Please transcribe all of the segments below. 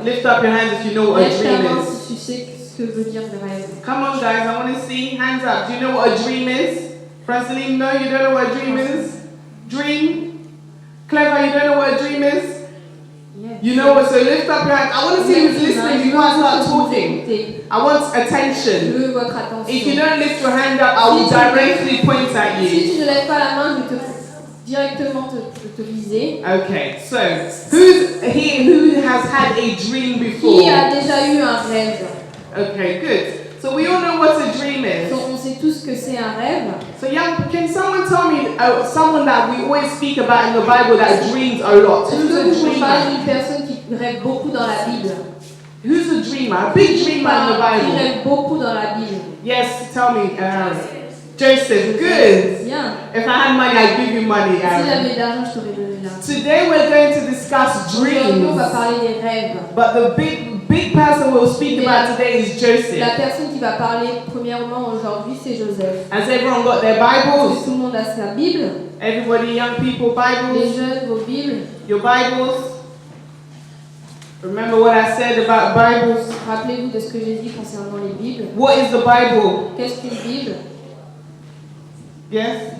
Lift up your hands if you know what a Lève ta dream main is. si tu sais ce que veut dire le rêve. Come on, guys, I want to see hands up. Do you know what a dream is? Franceline, no, you don't know what a dream is? Dream? Clever, you don't know what a dream is? Yes. You know what? So lift up your hands. I want to see who's listening before I start talking. I want Je attention. veux votre attention. If you don't lift your hand up, I will directly point at Si you. tu ne lèves pas la main, je vais directement te viser. Okay, so who's here who has had a dream before? Qui a déjà eu un rêve? Okay, good. So we all know what a dream is. Donc, on sait tous que c'est un rêve. So young, can someone tell me someone that we always speak about in the Bible that dreams a lot? Est-ce Who's que a vous parlez dreamer? d'une personne qui rêve beaucoup dans la Bible? Who's a dreamer? A big dreamer in the Qui Bible. rêve beaucoup dans la Bible. Yes, tell me. Joseph, good. Bien. If I had money, I'd give you money. Si j'avais de l'argent, je t'aurais donné l'argent. Today we're going to discuss Aujourd'hui, on va dreams. parler des rêves. But the big person we'll speak about today is La Joseph. personne qui va parler premièrement aujourd'hui, c'est Joseph. Has everyone got their Est-ce Bibles? que tout le monde a sa Bible? Everybody, young people, Les Bibles? jeunes, vos Bibles. Your Bibles? Remember what I said about Bibles? Rappelez-vous de ce que j'ai dit concernant les Bibles. What is the Bible? Qu'est-ce qu'une Bible? Yes?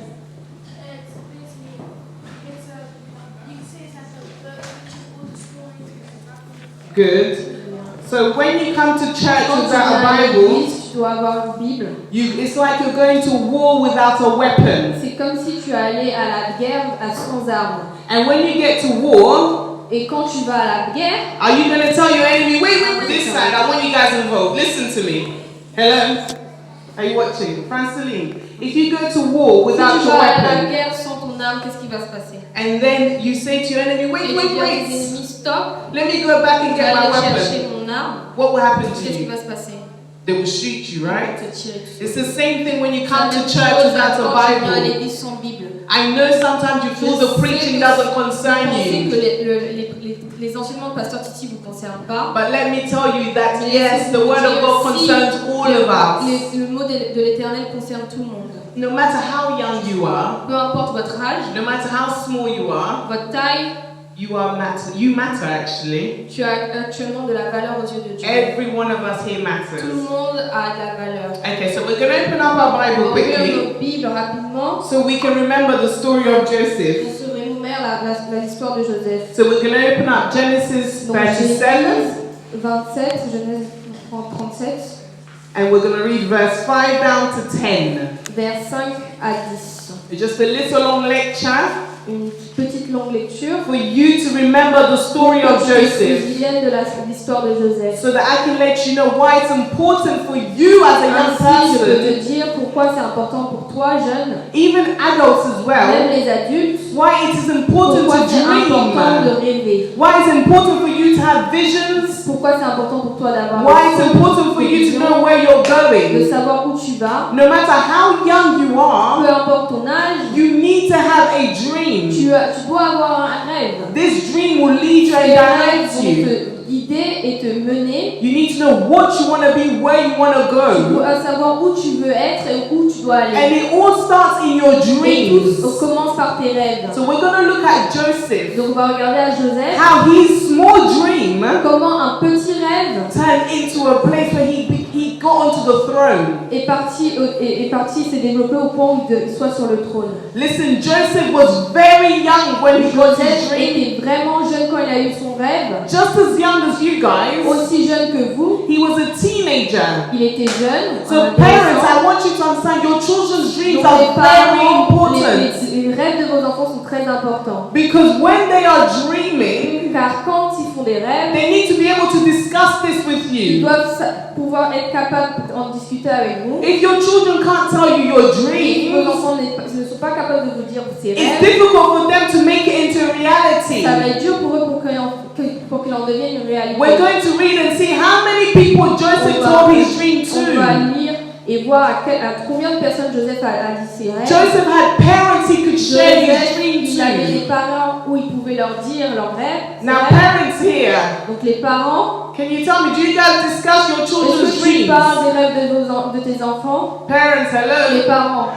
Good. So when you come to church Quand tu without a viens à Bible, l'église, tu dois avoir une Bible. it's like you're going to war without a weapon. C'est comme si tu allais à la guerre sans armes. And when you get to war, Et quand tu vas à la guerre, are you going to tell your enemy, wait, this side, I want you guys involved. Listen to me. Hello? Are you watching? Franceline, if you go to war si without tu your vas à la weapon, guerre sans ton arme, qu'est-ce qui va se passer? and then you say to your enemy, Et wait, tu dis à tes wait, ennemis, stop, let me go back and je vais get my aller chercher weapon. mon arme. What will happen to Qu'est-ce qui you? va se passer? They will shoot you, Ils right? vont te tirer dessus. It's the same thing when you C'est come la to même church chose without a quand tu viens à Bible. l'église sans Bible. I know sometimes you feel the preaching doesn't concern Pensez que you. les enseignements de Pasteur Titi ne vous concernent pas. But let me tell you that yes, the word of God concerns all of us. Le mot de l'Éternel concerne tout le monde. No matter how young you are, Peu importe votre âge, no matter how small you are, votre taille, you matter actually. tu as actuellement de la valeur aux yeux de Dieu. Every one of us here Tout le matters. monde a de la valeur. Okay, so we're going to open up our On Bible va ouvrir quickly nos Bibles rapidement so we can remember the story of Joseph. pour se remémorer l'histoire de Joseph. So we're going to open up Genesis Donc 37 Genèse 27, Genèse 37, and we're going to read verse 5 down to 10. vers 5 à 10. It's just a little long lecture Une petite longue lecture for you to remember the story of pour que tu te Joseph souviennes de l'histoire de Joseph. so that I can let you know why it's important for you as a young Ainsi, je peux te person, dire pourquoi c'est important pour toi, jeune, even adults as même well, les adultes, why it is important pourquoi to c'est important de dream, rêver. why it's important for you to have visions, Pourquoi c'est important pour toi d'avoir why des it's important for you to know where you're de going. savoir où tu vas. No matter how young you Peu are, importe ton âge, you need to have a dream. tu dois avoir un rêve. This dream will lead you and Ces rêves direct vont you. te guider et te mener. You need to know what you want to be, where you want to Tu go. dois savoir où tu veux être et où tu dois And aller. it all starts in your Et dreams. tout commence par tes rêves. So we're going to look at Joseph, Donc on va regarder à Joseph how his small dream comment un petit rêve turned into a place where he got onto the throne. s'est développé au point où il soit sur le trône. Listen, Joseph was very young when he got his Joseph dream. était vraiment jeune quand il a eu son rêve, Just as young as you guys, aussi jeune que vous. he was a teenager. Il était jeune. So un parents, adolescent. I want you to understand your children's dreams Donc are les very parents, important. les rêves de vos enfants sont très importants. Because when they are dreaming, Car quand ils font des rêves, they need to be able to discuss this with ils you. doivent pouvoir être capables d'en discuter avec vous. If your children can't tell you your Si vos dreams, enfants ne sont pas capables de vous dire ces it's rêves, difficult for them to make it into reality. ça va être dur pour eux pour qu'il en devienne une réalité. We're going to read and see how many people Joseph told his dream On va to. lire et voir à combien de personnes Joseph a dit ses rêves. Joseph had parents he could share his Joseph, dream il avait to. des parents où il pouvait leur dire leurs rêves. ses Now, rêves. parents here, Donc les parents, can you tell me, do you guys discuss your children's est-ce que tu dreams? parles des rêves de tes enfants? Parents, hello. Les parents,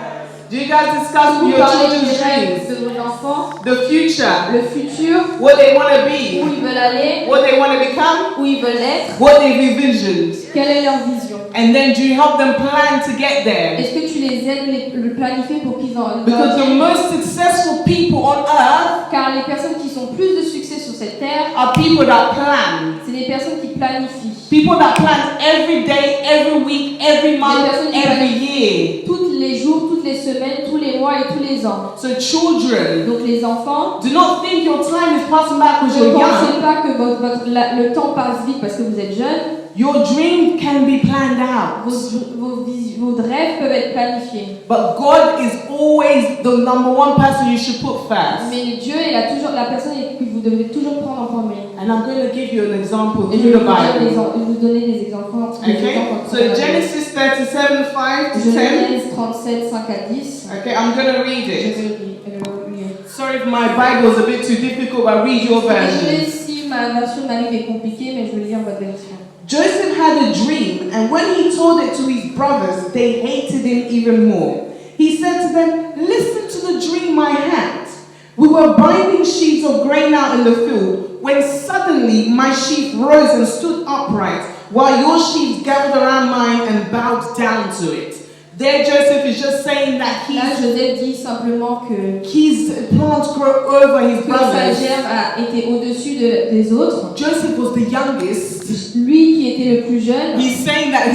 Do you guys discuss Vous your parlez des children's rêves dreams? de vos enfants, The future, le futur, what they want to où be, ils veulent aller, what they want to become, où ils veulent être, what they've envisioned. quelle est leur vision. And then do you help them plan to get there? Est-ce que tu les aides le planifier pour qu'ils en Because the viennent? most successful people on earth Car les personnes qui ont plus de succès sur cette terre, are people that plan. c'est des personnes qui planifient. People that plan every day, every week, every month, every year. Tous les jours, toutes les semaines, tous les mois et tous les ans. So children, Donc les enfants, do not think your time is passing by because ne you're pensez young. pas que le temps passe vite parce que vous êtes jeune. Your dream can be planned out. Vos rêves peuvent être planifiés. But God is always the number one person you should put first. Mais Dieu est la personne que vous devez toujours prendre en premier. And I'm going to give you an example Et through the Bible. vous donner des exemples. Okay? So Genesis 37, 5 to 10. Genèse 37, 5 à 10. Okay, I'm going to read Je it. vais le lire. Sorry if my Bible is a bit too difficult, but read your Désolée version. si ma version de ma Bible est compliquée, mais je vais lire votre version. Joseph had a dream, and when he told it to his brothers, they hated him even more. He said to them, "Listen to the dream I had. We were binding sheaves of grain out in the field, when suddenly my sheaf rose and stood upright, while your sheaves gathered around mine and bowed down to it." There Joseph is just saying that Là, Joseph dit simplement que his plants grow over his sa brothers. germe a été au-dessus des autres. Joseph was the youngest. Lui qui était le plus jeune, He's saying that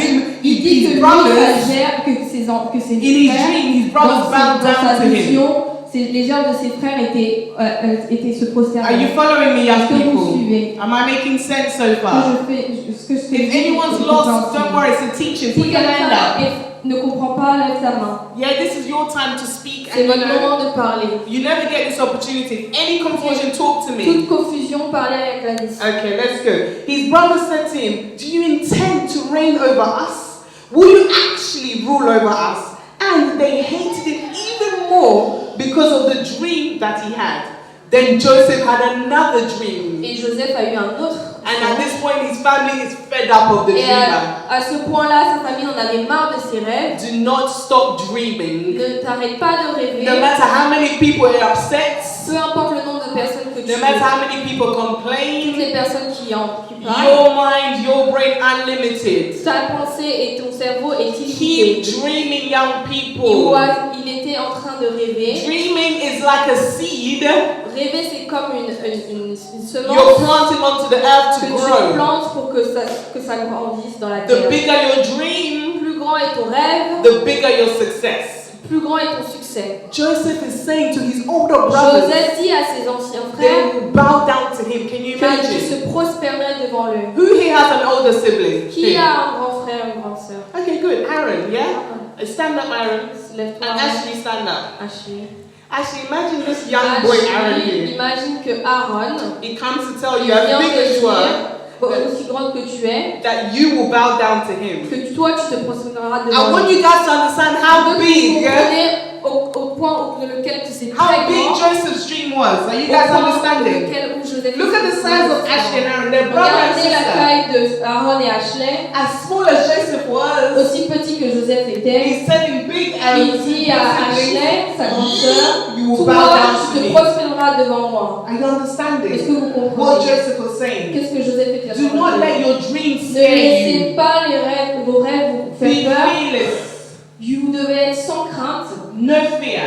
il dit que his lui, brothers, sa germe, que ses in his frères, dream, his brothers bowed dans sa down to him. vision, les germes de ses frères étaient se Are prosterner. you following me, young Est-ce que vous people? suivez? Am I making sense so Ce que far? je fais, ce que je fais. If anyone's lost, don't worry, it's a teaching. Si Put your hand up. quelqu'un ne comprend pas, lève ta main. Yeah, this is your time to speak. C'est And votre moment de parler. you never get this opportunity. If any confusion, talk to me. Toute confusion, parlez avec la liste. Okay, let's go. His brother said to him, "Do you intend to reign over us? Will you actually rule over us?" And they hated him even more because of the dream that he had. Then Joseph had another dream. Et Joseph a eu un autre. And at this point, his family is fed up of the Et dreamer. à ce point-là, sa famille en avait marre de ses rêves. Do not stop dreaming. Ne t'arrête pas de rêver. No matter how many people it upsets, Peu importe le nombre de personnes que tu no matter veux. how many people Toutes complain, les personnes qui parlent. your mind, your brain unlimited. Ta pensée et ton cerveau est Keep illimité. dreaming, young people. Il était en train de rêver. Dreaming is like a seed Rêver, c'est comme une you're semence planting onto the earth que to tu grow. plantes pour que ça grandisse dans la The terre. bigger your dream, Plus grand est ton rêve, the bigger your success. plus grand est ton succès. Joseph is saying to his older brothers, Joseph dit à ses anciens they frères will bow down to him. Can you qu'ils imagine? se prosterneraient devant lui. Who here has an older sibling? Qui a un grand frère, une grande sœur? Okay, good. Aaron, yeah? Stand up, Aaron. Lève-toi. And Ashley, stand up. Ashley. Ashley, imagine this young boy, Aaron Ashley, here. imagine que Aaron, He comes to tell il you, as vient big te as you are, dire, aussi grande que tu es, that you will bow down to him. que toi tu te prosterneras I devant want lui. you guys to understand Je how veux que vous big, compreniez au point lequel que c'est très how big grand. Joseph's dream was. Are you Au guys point understanding? lequel où Joseph Look at the size of Ashley and Aaron. They're brother and Regardez la sister. taille de Aaron et Ashley, As small as Joseph was, aussi petit que Joseph était. he's telling big Il dit à Ashley, sa grande sœur, you will bow toi down tu to te me. prosterneras devant moi. Are you Est-ce understanding que vous what comprenez? Joseph was saying? Qu'est-ce que Joseph était en Do not train de let dire? your dreams Ne scare laissez you. pas vos rêves vous Be faire peur. fearless. Vous devez être sans crainte, No fear.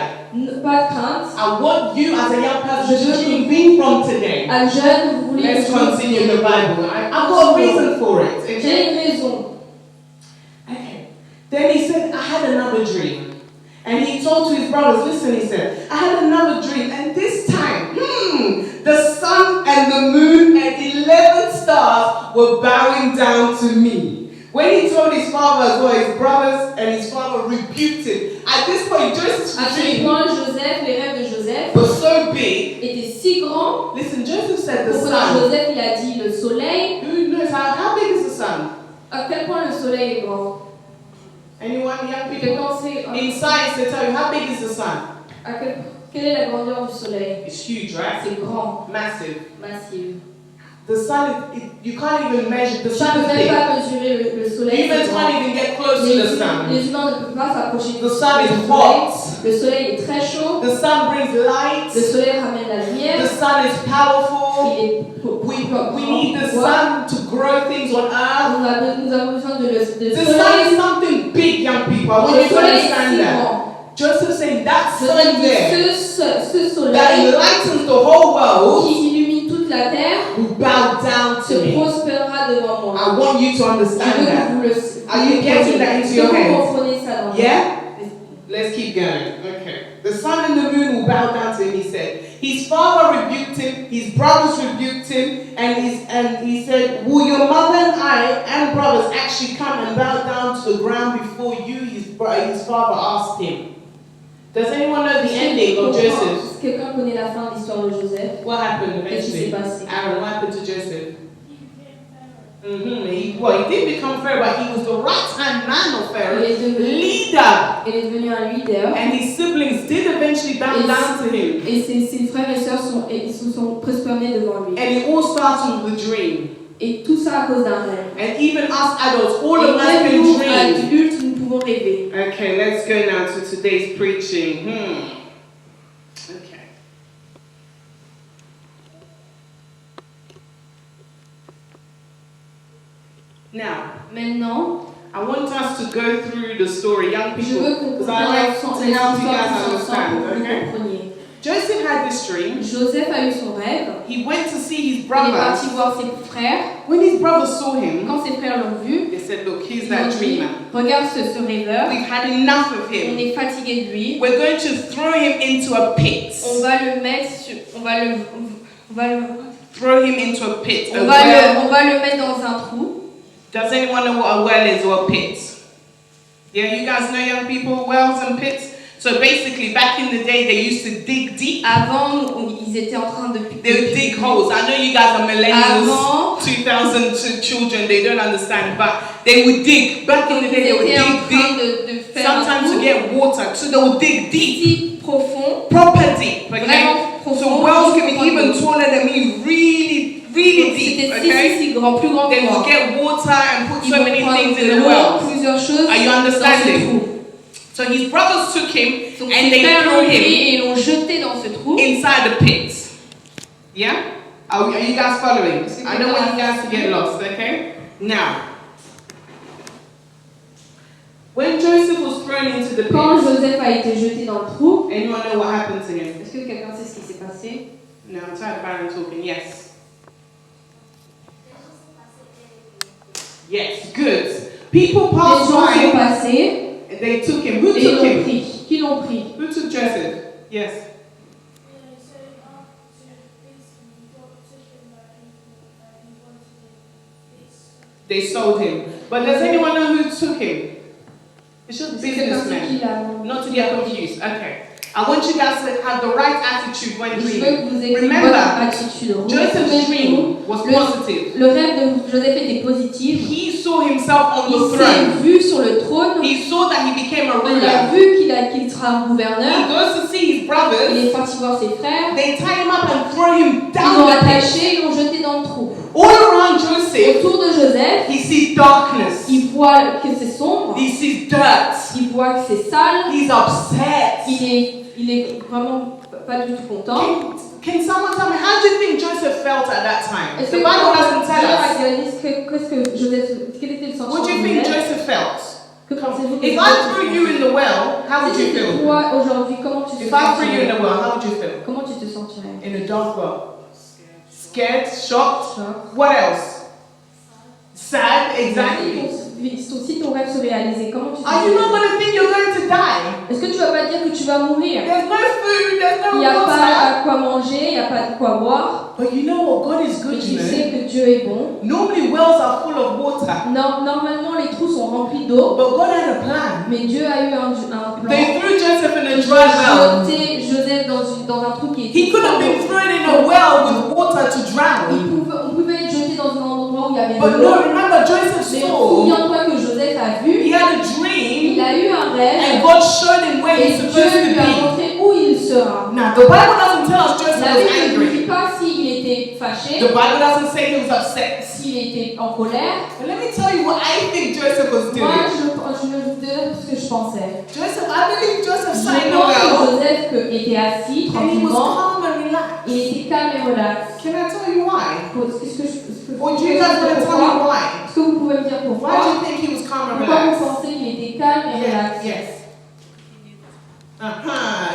pas de crainte. I want you as a young person Je veux to que dream from today. Un jeune, vous voulez Let's continue the Bible. I've got a reason for it. J'ai Okay? une raison. Okay. Then he said, I had another dream. And he told to his brothers, listen, he said, I had another dream. And this time, the sun and the moon and 11 stars were bowing down to me. When he told his father as well, his brothers and his father rebuked him. At this point, Joseph's À ce dream point, Joseph, les rêves de Joseph was so big. étaient si grands. Listen, Joseph said the Pour sun. Joseph, il a dit le soleil. Who knows how big is the sun? À quel point le soleil est grand? Anyone, young people? Quelqu'un sait In science, they tell you how big is the sun? quelle est la grandeur du soleil? It's huge, right? C'est grand, Massive. massif. The sun, you can't even measure. The Tu sun ne is peux même big. pas mesurer le soleil. Humans c'est grand. can't even get close to the sun. Les humains ne peuvent pas s'approcher The du sun is soleil. hot. Le soleil est très chaud. The sun brings light. Le soleil ramène la The lumière. sun is powerful. Il est We need the sun to grow things on earth. Nous avons besoin de The sun soleil. is something big, young people. I want Le you to soleil est understand si that. grand. Joseph saying that Je sun te there dis, ce that soleil enlightens the whole world qui illumine toute la terre will bow down to se me. prospérera devant moi. I want you to Je understand veux que that. vous le Are you getting that into que your vous head? comprenez ça dans Yeah? Let's keep going. Okay. The sun and the moon will bow down to him, he said. His father rebuked him, his brothers rebuked him, and he said, will your mother and I and brothers actually come and bow down to the ground before you? His father asked him. Does anyone know the ending of Joseph? Quelqu'un connaît la fin de l'histoire de Joseph? What happened Qu'est-ce qui eventually? s'est passé? Aaron, what happened to Joseph? He did become Pharaoh, but he was the right-hand man of Pharaoh, leader. Il est devenu un leader. And his siblings did eventually bow down to him. Et ses frères et sœurs se sont prosternés devant lui. And it all started with a dream. Et tout ça à cause d'un rêve. And even us adults, all Et of us même can nous, dream. adultes, nous pouvons rêver. Okay, let's go now to today's preaching. Okay. Now, Maintenant, I want us to go through the story, young je people, veux qu'on because comprenne I like to ensemble help you guys l'histoire understand, pour que vous okay? compreniez. Joseph had this dream. Joseph a eu son rêve. He went to see his Il est parti brothers. voir ses frères. When his brothers saw him, Quand ses frères l'ont vu, they said, look, here's ils that ont dit, dreamer. regarde ce rêveur, We've had enough of on him. est fatigué de lui, We're going to throw him into a pit. on va le mettre sur, on va le Throw him into a pit. A well. on va le mettre dans un trou. Does anyone know what a well is or a pit? Yeah, you guys know, young people, wells and pits? So basically, back in the day, they used to dig deep. Avant, ils étaient en train de They would dig holes. I know you guys are millennials, Avant, 2000 children, they don't understand, but they would dig. Back in the day, they would étaient en dig train deep, de faire un sometimes to trou get water. So they would dig deep, si profond, proper deep, okay? vraiment profond. So wells can be even taller than me, really deep, C'était okay? si grand, plus grand que They will moi. get water and put Ils so vont many prendre things de in the l'eau, well. plusieurs choses Are you dans ce understanding? trou. So his brothers took him Donc and ses they frères threw l'ont pris him et l'ont jeté dans ce trou. inside the pit. Yeah? Are you guys following? I don't want you guys to get lost, okay? Now, when Joseph was thrown into the Quand pit, Joseph a été jeté dans le trou, anyone know what happened to him? est-ce que quelqu'un sait ce qui s'est passé? No, I'm tired of Aaron talking. Yes. Yes, good. People Les passed gens sont by passés and they took him. Who et took l'ont him? pris. Qui l'ont pris? Who took Joseph? Yes. They sold him. But does anyone know who took him? It's just C'est quelqu'un qui businessmen. l'a. Not to get confused. Okay. I want you guys to have the right attitude when Je veux dreaming. que vous ayez une Remember, bonne attitude. Joseph's dream was positive. Le rêve de Joseph était positif. He saw himself on Il the s'est throne. vu sur le trône. He saw that he became a Il a ruler. vu qu'il sera un He gouverneur. goes to see his Il brothers. est parti voir ses frères. They tie him up and throw him Ils l'ont down the pit. attaché et l'ont jeté dans le trou. All around Joseph, Autour de Joseph, he sees darkness. il voit que c'est sombre. He sees dirt. Il voit que c'est sale. He's upset. Il est vraiment pas du tout content. Can someone tell me, how do you think Joseph felt at that time? Est-ce The que Bible doesn't tell us. qu'est-ce que Joseph, quel était le sentiment What do you de think Joseph? Joseph felt? Que pensez-vous que If I Joseph threw you in the well, how would Si you c'était feel? toi aujourd'hui, comment tu te If I threw you in sentirais? the well, how would you feel? Comment tu te sentirais? In a dark well. Scared, shocked. Choc. What else? Sad, exactly. Si ton rêve se réalisait, comment tu te Are you not sentirais? going to think you're going to die? Est-ce que tu vas pas dire que tu vas mourir? There's no food, there's Il no n'y a pas water. à quoi manger, il n'y a pas de quoi boire. But you know what? God is Mais good, tu you know. sais que Dieu est bon. Normally wells are full of water. Normalement, les trous sont remplis d'eau, But God had a plan. mais Dieu a eu un plan. They threw Joseph in a Il dry well. a jeté Joseph dans un trou qui He était could have been sans eau. thrown in a well with water to drown. On pouvait être jeté dans un endroit où il y avait But de l'eau. no, remember Joseph Mais saw, souviens-toi que Joseph a vu, he had a il dream, a eu un and rêve, God showed him where et he's Dieu supposed to lui a be. montré où il sera. Now, the Bible doesn't tell us Joseph La was Bible ne angry. dit pas s'il était fâché, The Bible doesn't say he was upset. s'il était en colère. But let me tell you what I think Joseph was Moi, doing. je me vais vous dire ce que je pensais. Joseph, I believe Joseph Je sat in the pense que well Joseph était assis and he was tranquillement. calm and relaxed. Il était calme et relax. Can I tell you why? Or do you guys want to tell me Pourquoi? why? Est-ce que vous pouvez me dire Why do pourquoi? you think he was calm and Pourquoi vous relaxed? pensez qu'il était calme et relax? Yes.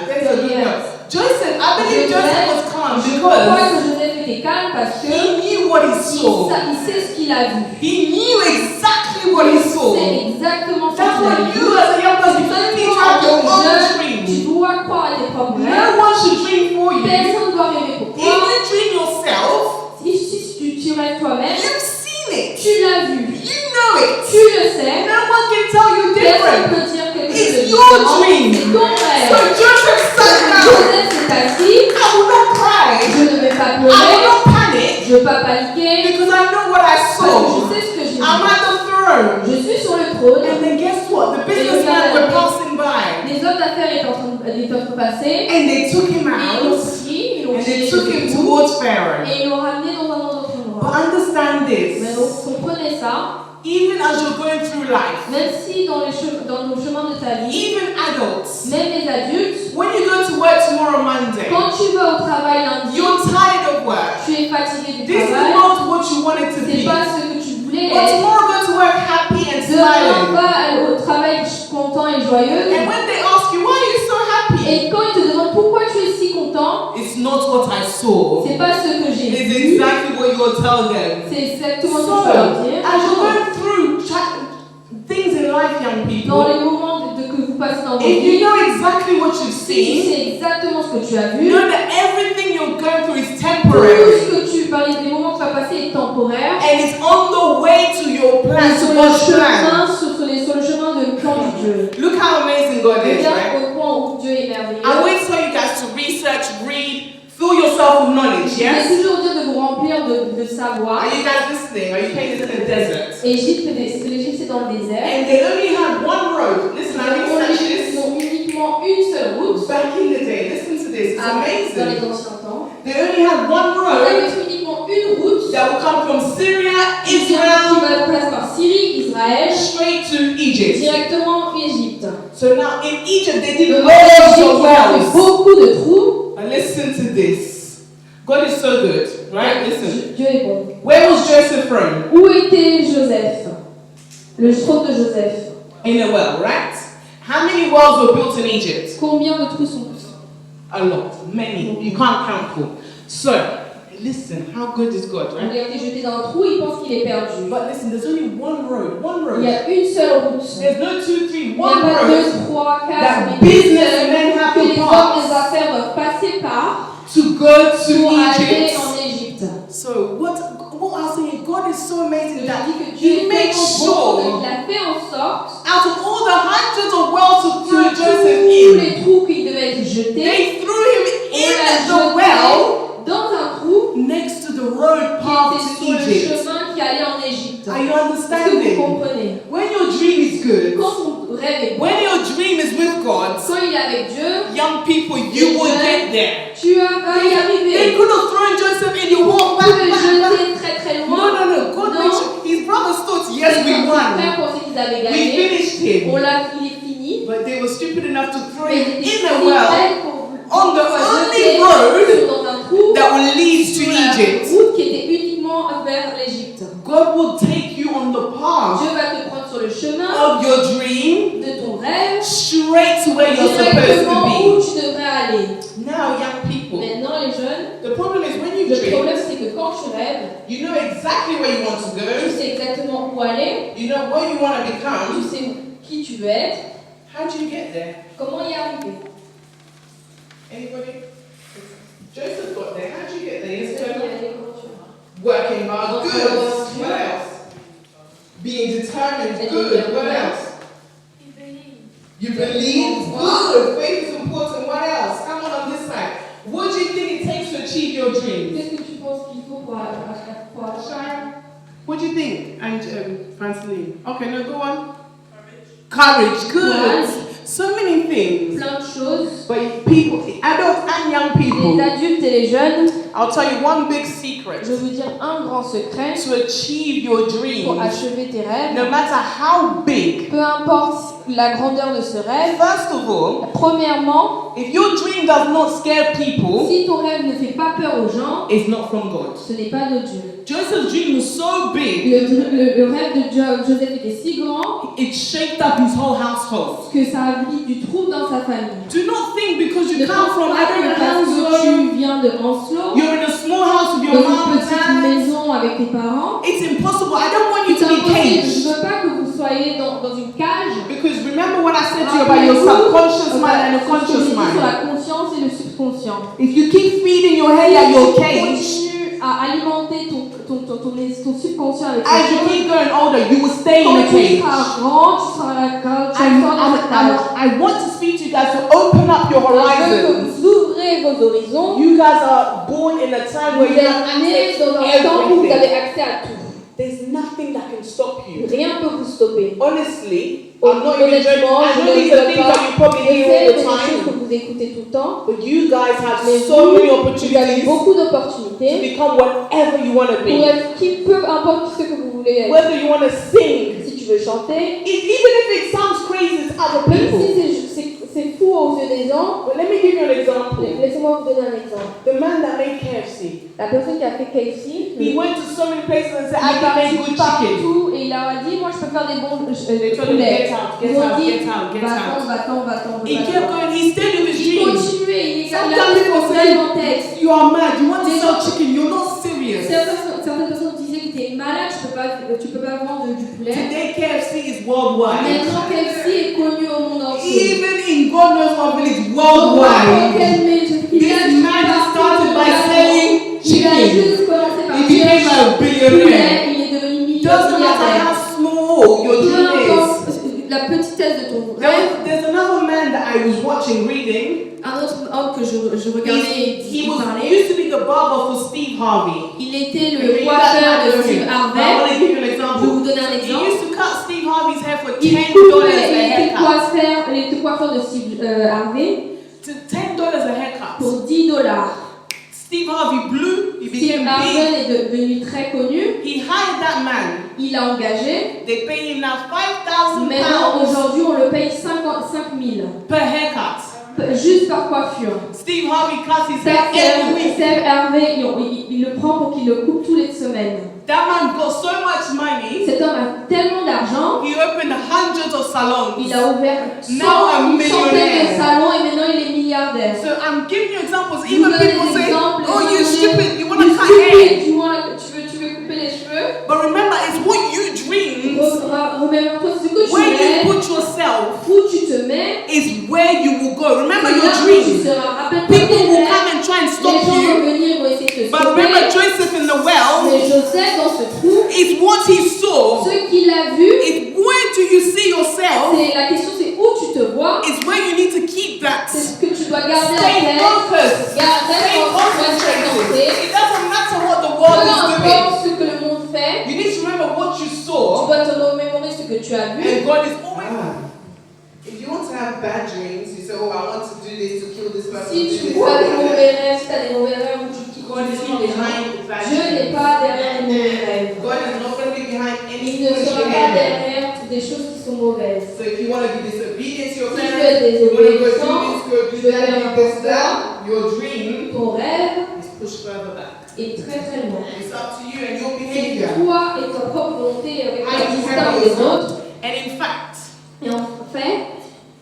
There's a good one. Joseph, I believe Joseph was calm Je crois because que Joseph était calme parce que he knew what he saw. il sait ce qu'il a vu. He knew exactly what he saw. C'est exactement ce That's qu'il a what vu. you as a young person, you need to have your own Tu dream. dois croire à tes propres rêves. No one should dream for you. Personne ne doit rêver pour If toi. you dream yourself, Si tu rêves toi-même, you've seen it. tu l'as vu. You know it. Tu le sais. No one can tell you Personne different. ne peut dire quelque It's chose de your différent. dream. C'est ton So rêve. Joseph sat down. Joseph s'est assis. I will not cry. Je ne vais pas I will pleurer. not panic Je ne veux pas paniquer. because I know what I Parce que saw. je sais ce que j'ai I'm vu. at the throne. Je suis sur le trône. And then guess what? The businessmen were passing by. Les hommes d'affaires étaient en train de passer. And they took him Et ils l'ont out. pris. Ils l'ont And they tiré took du him cou, towards Pharaoh. et ils l'ont ramené dans un autre But endroit. understand Mais this. donc, comprenez ça. Even as you're going through life, Même si dans le chemin de ta vie, even adults, même les adultes, when you go to work tomorrow Monday, quand tu vas au travail lundi, you're tired of work. tu es fatigué du This is travail. not what you want it to C'est be. pas ce que tu voulais But être. tomorrow go to work happy and Demain, smiling. va au travail content et joyeux. And when they ask you, why are you so happy? Et quand ils te demandent pourquoi tu es si content, It's not what I saw. c'est pas ce que j'ai It's vu. exactly what you'll tell them. C'est exactement ce So, que tu vas leur dire. as you're going through things in life, young Dans people, les moments que vous passez dans vos if you vies, know exactly what you've si tu seen, sais exactement ce que tu as vu, know that everything you're going through is tout temporary. ce que tu parles, les moments que tu vas passer est temporaire. And it's on the way to your plan, Sur to le God's plan. chemin, sur le chemin de plan de Dieu. Look how amazing God is, Regarde right? au point où Dieu est merveilleux. I always tell you guys to research, read, fill yourself with knowledge, Je vais yes? toujours dire de vous remplir de savoir. Are you guys listening? Are you paying this in the desert? L'Égypte, c'est dans le désert. And they only had one road. Listen, I researched Ils this ont uniquement une seule route. back in the day. Listen to this. It's Dans les amazing. anciens temps. They only had one Ils road avaient uniquement une route that would come from Syria, qui Israel, va passer par Syrie, Israël, straight to Egypt. directement Égypte. So now in Egypt they did Donc, loads en Égypte, of ils ont fait wells. beaucoup de trous. And listen to this. God is so good, right? Listen. Dieu est bon. Where was Joseph from? Où était Joseph? Le trône de Joseph. In a well, right? How many wells were built in Egypt? Combien de trous sont A lot, many. You can't count them. So, listen, how good is God, Il right? a été jeté dans un trou, il pense qu'il est perdu. But listen, there's only one road, one Il y road. a une seule route. There's no 2, 3, Il n'y a one pas road 2, 3, 4, that mais une businessmen seule have que to les hommes pass des affaires doivent passer par to go to pour aller Egypt. en Égypte. So, what I was saying, God is so amazing Je that dis que Dieu He est makes tellement bon, sure, il a fait en sorte out of all the hundreds of wells to throw que Joseph tous in, les trous qui devaient être jetés, they threw him on in l'a the well jeté dans un trou next to the road qui path était to sur le Egypt. chemin qui allait en Égypte. Are you Est-ce que vous understanding? comprenez? When your dream is good, Quand ton rêve est bon, when your dream is with God, quand il est avec Dieu, young people, you will get there. tu vas y They arriver. could have thrown Joseph in, you walk Tu back, peux le back, back. jeter très très No, loin. no, no. God No. made sure. His brothers thought, yes, we Ses won. frères pensaient qu'ils avaient We gagné. finished him. Il est fini. But they were stupid enough to throw Mais him il était in a si well bête pour on the soit only jeté road dans un trou that will lead to sur la Egypt. route qui était uniquement vers l'Égypte. God will take you on the path Dieu va te prendre sur le chemin of your dream de ton rêve straight to where you're supposed directement où to tu devrais aller. be. Now, young people, Maintenant les jeunes, the problem is when you le dream, problème c'est que quand tu rêves, you know exactly where you want to tu go, sais exactement où aller, you know what you want to tu become. sais qui tu veux être, How do you get there? comment y arriver. Anybody? Joseph got there. How do you get there? Tu Yes, sais sir. y aller, comment tu vas. Working hard. Good. What else? Being determined. Good. What else? You believe. Good. Faith is important. What else? Come on this side. What do you think it takes to achieve your dreams? Qu'est-ce que tu penses qu'il faut pour atteindre? What do you think? And Francine. Okay, no, go on. Courage. Good. So many things. Plein de choses. But people, adults and young people, Les adultes et les jeunes I'll tell you one big secret je vais vous dire un grand secret to achieve your pour dreams. achever tes rêves. No matter how big, Peu importe la grandeur de ce rêve, first of all, premièrement, if your dream does not scare people, si ton rêve ne fait pas peur aux gens, it's not from God. ce n'est pas de Dieu. Joseph's dream was so big, Le rêve de Joseph était si grand it shaped up his whole household. que ça a mis du trouble dans sa famille. Do not think because you Ne come pense from pas que parce que Hounslow, tu viens de Hanslow, you're in a small house with dans your mom une and petite dad. maison avec tes parents. It's impossible. I don't want you C'est to be impossible. Je caged. ne veux pas que vous soyez dans une cage. Because remember what I said to you about your subconscious mind and the conscious Sur mind. la conscience et le subconscient. If you keep feeding your head that you're caged, Continue à alimenter ton subconscient avec as you keep going older, you will stay in Quand a tu cage. seras grand, tu seras la cage, tu seras dans cette cage. I want to speak to you guys to open up your Je veux horizon. que vous ouvrez vos horizons. You guys are born in a time Vous where you have êtes nés access to dans un temps où vous everything. avez accès à tout. There's nothing that can stop you. Rien ne peut vous stopper. Honestly, I'm not even joking. Honnêtement, I je know ne these are veux things pas. that you probably Je hear sais all que the c'est des choses que time. vous écoutez tout le temps. But you guys have Mais so many vous avez opportunities beaucoup to d'opportunités become whatever you want to pour be. être qui peu importe ce que vous voulez être. Whether you want to sing, Si tu veux chanter, even if it sounds crazy to other même people. si c'est fou aux yeux des gens, But let me give you an example. laissez-moi vous donner un exemple. The man that made KFC, La personne qui a fait KFC, he went to so many places and said, il I can make good chicken. partout et il leur a dit, moi je peux faire des bons They told him, poulets. get out, Ils get ont out, dit, get out, get out. va-t'en. He kept going, he stayed with his Il dreams. continuait, il a Sometimes fait people son say, rêve en tête. you are mad, you want to Les sell gens- chicken, you're not serious. Certaines personnes disaient que tu es malade, tu peux pas vendre du poulet. Today KFC is worldwide. Maintenant, KFC est connu au monde entier. Even in God knows what village, Donc, worldwide. quel métier- il a This man just started by selling Il a chicken. juste commencé par He became faire a billionaire. poulet, il est devenu Doesn't matter milliardaire. how small your Peu dream is. importe la petitesse de ton rêve. There's another man that I was watching reading. Un autre homme que je regardais He il was parlait, used to be the barber for Steve Harvey. il était Maybe le you coiffeur guys de know Steve him. I Harvey. want to give you an Je vais example. vous donner un He exemple. used to cut Steve Harvey's hair for Il $10 a était haircut. coiffeur de Steve Harvey To $10 a haircut. pour $10. Steve Harvey blew. He Steve became big. Harvey est devenu très connu. He hired that man. Il l'a engagé. They pay him now £5,000 Maintenant, aujourd'hui, on le paye 5 000 per haircut. juste par coiffure. Steve Harvey cuts his hair every week. Steve Harvey, il le prend pour qu'il le coupe tous les semaines. That man got so much money. Cet homme a tellement d'argent. He opened hundreds of salons. Il a ouvert Now a une centaine millionaire. de salons et maintenant il est milliardaire. So I'm giving you examples. Je vous Even donne des people say, exemples, "Oh, les you're gens stupid. You want disent, to cut you hair." stupid, tu veux couper les cheveux. But remember, it's what you dream. Remets-toi ce que tu Where you fais, put yourself où tu te mets. is where you will go. Remember C'est your là où tu dream. seras. Rappelle-toi People tes will rêves. come and try and Les stop gens vont you. venir, vont essayer de te But remember stopper. Joseph in the well. Mais Joseph dans ce trou, It's what he saw. ce qu'il a vu, It's where do you see yourself? c'est la question, c'est où tu te vois. It's where you need to keep that. C'est ce que tu dois garder en Stay tête. focused. Garde Stay concentrated. It doesn't matter what the Peu world is doing. importe ce que le monde fait, You need to remember what you tu saw. dois te remémorer ce que tu as vu. And God is always. If you want to have bad dreams, you say, oh, I want to do this, to kill this person, Si do tu this. vois des mauvais rêves, si tu as des mauvais rêves ou tu God is suis not les gens, behind the bad Dieu n'est dreams. pas derrière les mauvais rêves. God is not going to be behind any Il ne foolish sera pas behavior. derrière des choses qui sont mauvaises. So if you want to be disobedient to your Si tu parents, es you want to go désobéissant, do this, go do tu veux that, faire do this, n'importe quoi, that, your dream ton rêve is pushed further back. est très loin. It's up to you and your C'est behavior. toi et ta propre volonté avec I la can distance handle des this. autres. And in fact, Et en fait,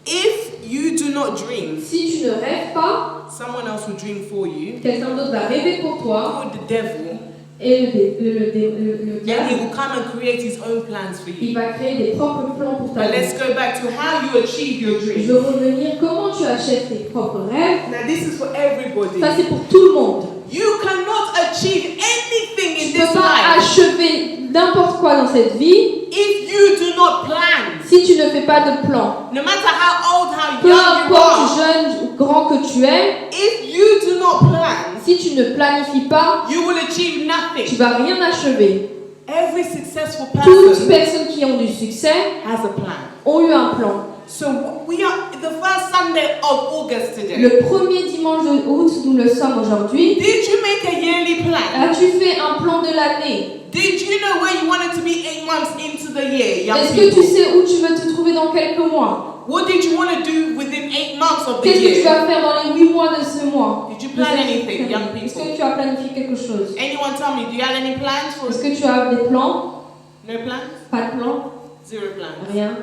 if you do not dream, si tu ne rêves pas, someone else will dream for you. quelqu'un d'autre va rêver pour toi Called the devil, et le and he diable, will come and create his own plans for il you. va créer des propres plans pour ta But vie. let's go back to how you achieve your Je dream. veux revenir comment tu achètes tes propres rêves. Now, this is for everybody. Ça, c'est pour tout le monde. You cannot achieve anything in Tu ne this peux pas life achever n'importe quoi dans cette vie if you do not plan. si tu ne fais pas de plan. No matter how old, how Peu young you importe are, jeune ou grand que tu es, if you do not plan, si tu ne planifies pas, you will achieve tu nothing. vas rien achever. Every successful Toutes person personnes qui ont du succès has a plan. ont eu un plan. So we are the first Sunday of August today. Le premier dimanche d'août, nous le sommes aujourd'hui. Did you make a yearly plan? As-tu fait un plan de l'année? Did you know where you wanted to be 8 months into the year, young Est-ce que tu people? sais où tu veux te trouver dans quelques mois? What did you want to do within 8 months of the Qu'est-ce que tu year? vas faire dans les 8 mois de ce mois? Did you plan anything, young Est-ce people? que tu as planifié quelque chose? Anyone tell me, do you have any plans for Est-ce que tu as des plans? No plans? Pas de plan? Zero plans. Rien.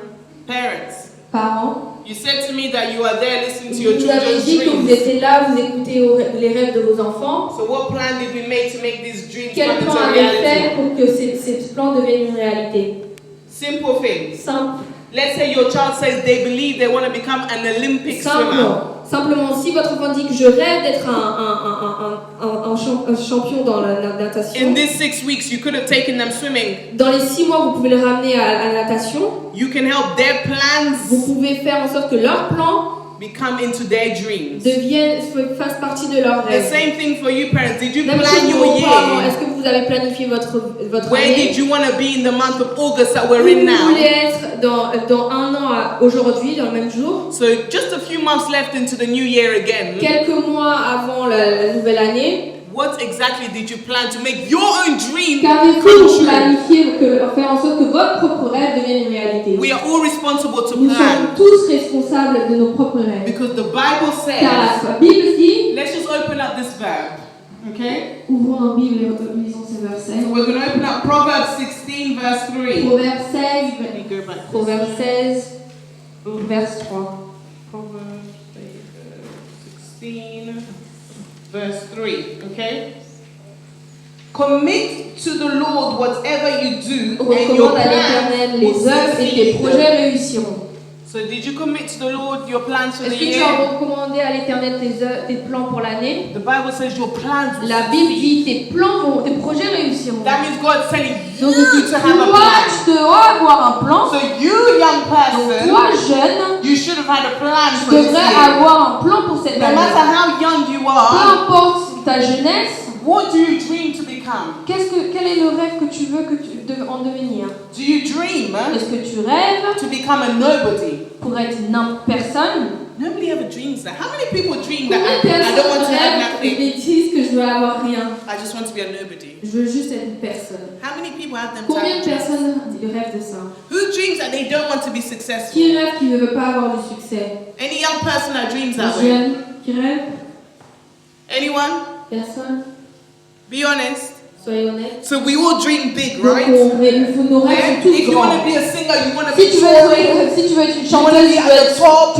Parents, Parents? you said to me that you are there listening to your Vous avez children's dit que vous dreams. étiez là, vous écoutez les rêves de vos enfants. So what plan did we make to make these dreams Quel come plan into avez-vous fait reality? pour que ces plans deviennent une réalité? Simple things. Simple. Let's say your child says they believe they want to become an Olympic swimmer. Simplement, si votre enfant dit que je rêve d'être un champion dans la natation, In these 6 weeks, you could have taken them swimming. dans les 6 mois, vous pouvez le ramener à la natation. You can help their Vous plans pouvez faire en sorte que leurs plans become into their dreams. fassent partie de leurs The rêves. same thing for you, parents. Did you Même plan chose pour your vos parents. year? Est-ce que vous avez planifié votre Where année? did you want to be in the month of August that we're Où in vous now? voulez être dans un an aujourd'hui, dans le même jour? So just a few months left into the new year again. Quelques mois avant la nouvelle année, What exactly did you plan to make your own dream qu'avez-vous come true? planifié faire en sorte que votre propre rêve devienne une réalité? We are all responsible to Nous sommes plan tous responsables de nos propres rêves. because the Bible Car says, la Bible dit, let's just open up this verb, okay? ouvrons nos Bibles et lisons ces versets. So we're going to open up Proverbs 16 verse 3. Proverbe 16, Let me go back. Proverbe 16, verse 3. Proverbs 16 verse 3, okay? Commit to the Lord whatever you do and your Recommande à l'Éternel plan les will œuvres et tes succeed. projets réussiront. So did you commit to the Lord your plans for Est-ce the que tu year? as recommandé à l'Éternel tes plans pour l'année? The Bible says your plans will La Bible succeed. dit tes projets réussiront. That means God's telling you Donc il dit, to have a toi, plan. tu dois avoir un plan. So you, young Donc toi, person, jeune, you should have had a plan tu for this devrais year. avoir un plan pour cette No matter année. how young you Peu are, importe ta jeunesse, what do you dream to become? quel est le rêve que tu veux en devenir? Do you dream Est-ce que tu rêves to become a nobody? pour être une personne? Nobody ever dreams that. How many people dream that Combien de I don't want to personnes have rêvent et nothing? disent que je veux avoir rien? I just want to be a nobody. Je veux juste être une personne. How many people have them Combien de type of dreams? personnes rêvent de ça? Who dreams that they don't want to be successful? Qui rêve qui ne veut pas avoir du succès? Any young person that dreams that Les way? jeunes qui rêvent? Anyone? Personne? Be honest. Soyez honnêtes. So we all dream big, Donc right? nos rêves Yeah? sont tous If you want grands. to be a singer, you want to Si be tu veux être une chanteuse, tu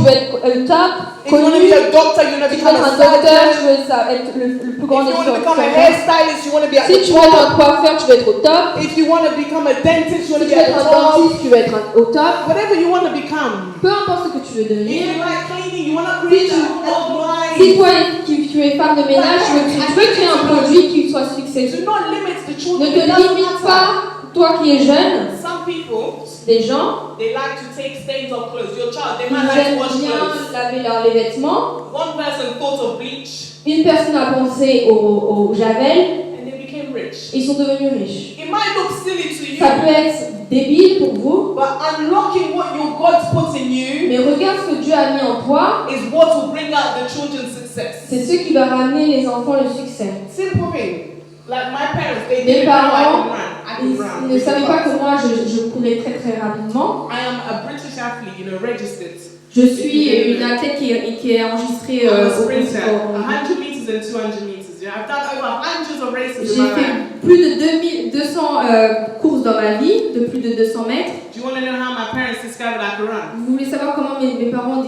veux être top, If you want to be connue. a doctor, you want to Si tu veux become être a un docteur, surgeon. tu veux être le plus grand If des you want to become a docteurs. hairstylist, you want to be at Si the tu veux être un top. coiffeur, tu veux être au top. If you want to become a dentist, you Si want tu to be veux at être the un top. dentiste, tu veux être au top. Whatever you want to become. Peu importe ce que tu veux If devenir. you like cleaning, you want to create Si your own line. Si toi tu es femme de ménage, tu veux créer un produit qui soit successful. Do not limit the Ne children. te It doesn't limite matter. pas, toi qui es jeune, Some people, des gens, they like to take stains of clothes. Your child, they ils might like to aiment wash bien clothes. laver les vêtements. One person thought of bleach Une personne a pensé au javel, and they became rich. ils sont devenus riches. It might look silly to you, Ça peut être débile pour vous, but unlocking what your God's put in you mais regarde ce que Dieu a mis en toi, is what will bring out the children's success. c'est ce qui va ramener les enfants le succès. Simple thing. Like my parents, they Mes didn't know I parents, can run. I ils can run. ne savaient pas que moi je courais très très rapidement. I am a British athlete, registered. Je suis une athlète qui est enregistrée I'm a au sprinter. au- 100 meters and 200 meters. Yeah, I've done over hundreds of races J'ai in my life. fait plus de 200 courses dans ma vie, de plus de 200 mètres. Do you want to know how my parents discovered I could run? Vous voulez savoir comment mes parents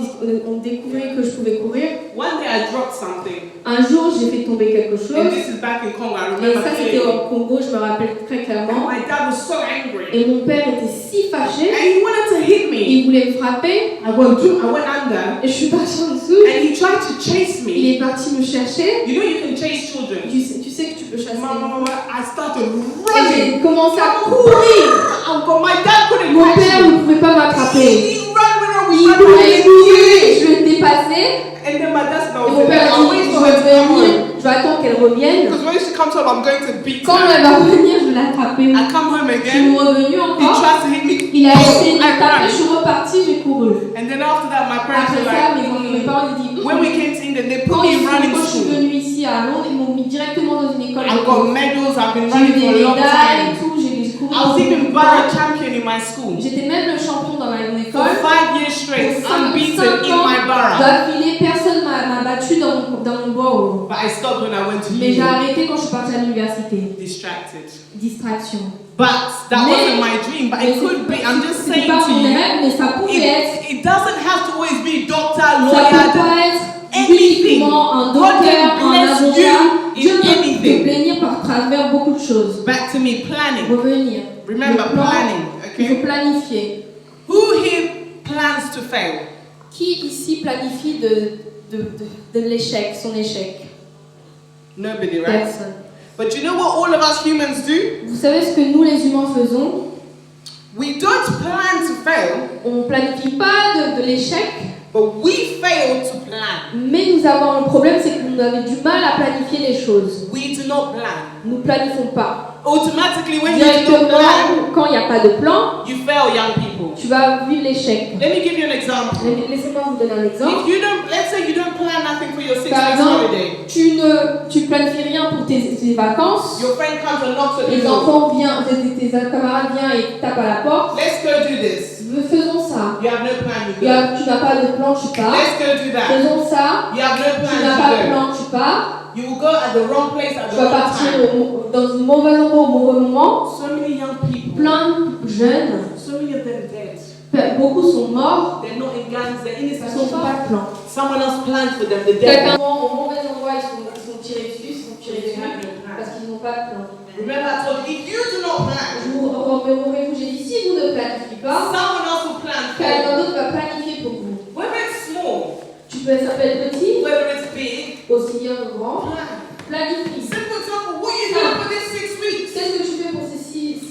ont découvert que je pouvais courir? One day I dropped something, Un jour, j'ai fait tomber quelque and chose. this is back in Congo. I Et remember ça, c'était clearly. au Congo, je me rappelle très clairement. My dad was so angry, Et mon père était si fâché, and he wanted to hit me. il voulait me frapper. I went under, Et je suis partie en dessous. and he tried to chase Il me. est parti me chercher. You know you can chase children. Tu sais que tu peux chasser. I started Et running. j'ai commencé à courir. But my dad couldn't Mon catch père me. ne pouvait pas m'attraper. He ran when Il I courait, courait, was je le dépassais. And then my dad Et mon père a dit, je vais venir, je vais attendre qu'elle revienne. Because when she comes home, I'm going to beat Quand her. elle va revenir, je vais l'attraper. I come home Je suis again. revenue He encore. tries to hit me. Il Il a essayé de I me taper, ran. je suis repartie, j'ai couru. And then after that, my parents Après were ça, like, mes parents ont dit, when we came to England, they put quand me in running je suis school. venue ici à Londres, ils m'ont mis directement dans une école. I've got medals, I've been J'ai eu running for des a long médailles et time. tout, j'ai couru. I was even borough champion in my school. J'étais même le champion dans mon For école. 5 years straight, Pour 5 unbeaten in my borough. d'affilée, personne m'a battu dans mon borough. But I stopped when I went to Mais j'ai uni. arrêté quand je suis partie à l'université. Distracted. Distraction. But that wasn't my dream. But it could be. I'm just saying to you, mais ça pouvait être. it doesn't have to always be doctor, Ça peut lawyer. pas être anything. uniquement un God docteur, can un bless avocat. you Dieu in peut te anything. bénir par travers beaucoup de choses. Back to me, planning. Revenir. Remember Le plan, planning, il faut okay? planifier. Who here plans to fail? Qui ici planifie de l'échec, son échec? Nobody, right? Personne. But you know what all of us humans do? Vous savez ce que nous les humains faisons? We don't plan to fail, On ne planifie pas de l'échec, but we fail to plan. mais nous avons un problème, c'est que nous avons du mal à planifier les choses. We do not plan. Nous planifions pas. Automatically, when you do not Directement, plan, quand il n'y a pas de plan, you fail, young people. tu vas vivre l'échec. Let me give you an example. Laissez-moi vous donner un exemple. If you don't, let's say you don't plan nothing for your 6 Par weeks exemple, holiday. tu planifies rien pour tes vacances. Your friend comes and knocks at the Les door. enfants viennent, tes camarades viennent et tapent à la porte. Let's go do this. Faisons ça. You have no plan, you Tu go. n'as pas de plan, tu pars. Let's go do that. Faisons ça. You have no Tu plan, n'as pas de you go. plan, tu pars. You will go at the wrong place at Tu the vas wrong partir time. dans un mauvais endroit au mauvais moment. So many young people, Plein de jeunes, so many of them dead. beaucoup sont morts. They're not in gangs, they're Ils innocent. n'ont pas de plan. Someone else planned for them, the Quelqu'un dead. au mauvais endroit, ils sont tirés dessus, parce qu'ils n'ont pas de plan. Remember I told you, if you do not plan, Remémorez-vous, j'ai dit, si vous ne planifiez pas, someone else will plan for you. quelqu'un d'autre va planifier pour vous. Whether it's small, Ça peut être petit, whether it's big, aussi bien que grand. plan. Planifie. Simple example, what you doing for this 6 weeks? Qu'est-ce que tu fais pour ces 6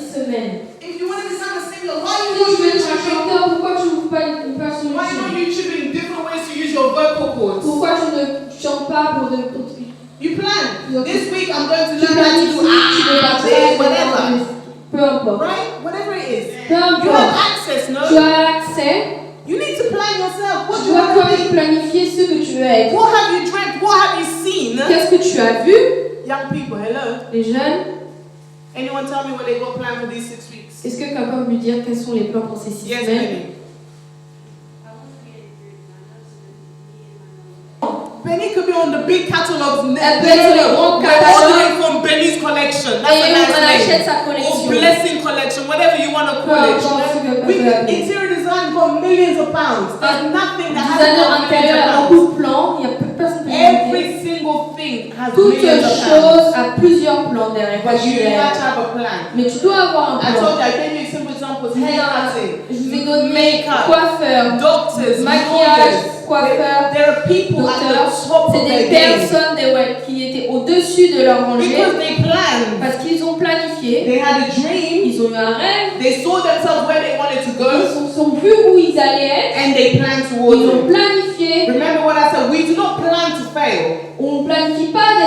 semaines? If you want to become a singer, why are Si you tu veux être un YouTubing? chanteur, pourquoi tu n'ouvres pas une page sur Why are YouTube? you YouTubing different ways to use your vocal cords? Pourquoi tu ne chantes pas pour You plan. This week I'm going to tu learn how to planifies, do tu veux pas this, whatever. peu importe. Right? Whatever it is. Peu You have importe. access, Tu no? as accès, You need to plan yourself. What do tu you dois want to toi-même be? planifier ce que tu veux être. What have you dreamt? What have you seen? Qu'est-ce que tu as vu, Young people, hello. les jeunes? Anyone tell me what they got planned for these 6 weeks? Est-ce que quelqu'un peut me dire quels sont les plans pour ces 6 Yes, semaines? Benny. Benny could be on the big catalogs. Elle peut être sur les grands We're catalogues. ordering from Benny's collection. That's a Et nice on name. achète sa Or collection. blessing collection, whatever you want to Peu call it. importe ce que We tu can, veux. interior design got millions of pounds. There's nothing that hasn't Designer got intérieur millions a of pounds. beaucoup de plans, il y a personne qui peut inventer. Every single thing has Toute millions of pounds. chose a plusieurs plans derrière. But you have to have a plan. Mais tu dois avoir un I told plan. you, I gave you simple examples. Hair cutting, Je vous ai donné makeup, coiffeur, doctors, maquillage, coiffeur, There are people at docteur. the top of C'est their des game. personnes qui étaient au-dessus de leur rangée Because they planned. parce qu'ils ont planifié, They had a dream. ils ont eu un rêve, They saw themselves where they wanted to ils go. sont vus où ils allaient être, And they planned towards ils ont it. planifié. Remember what I said, we do not plan to fail, On ne planifie pas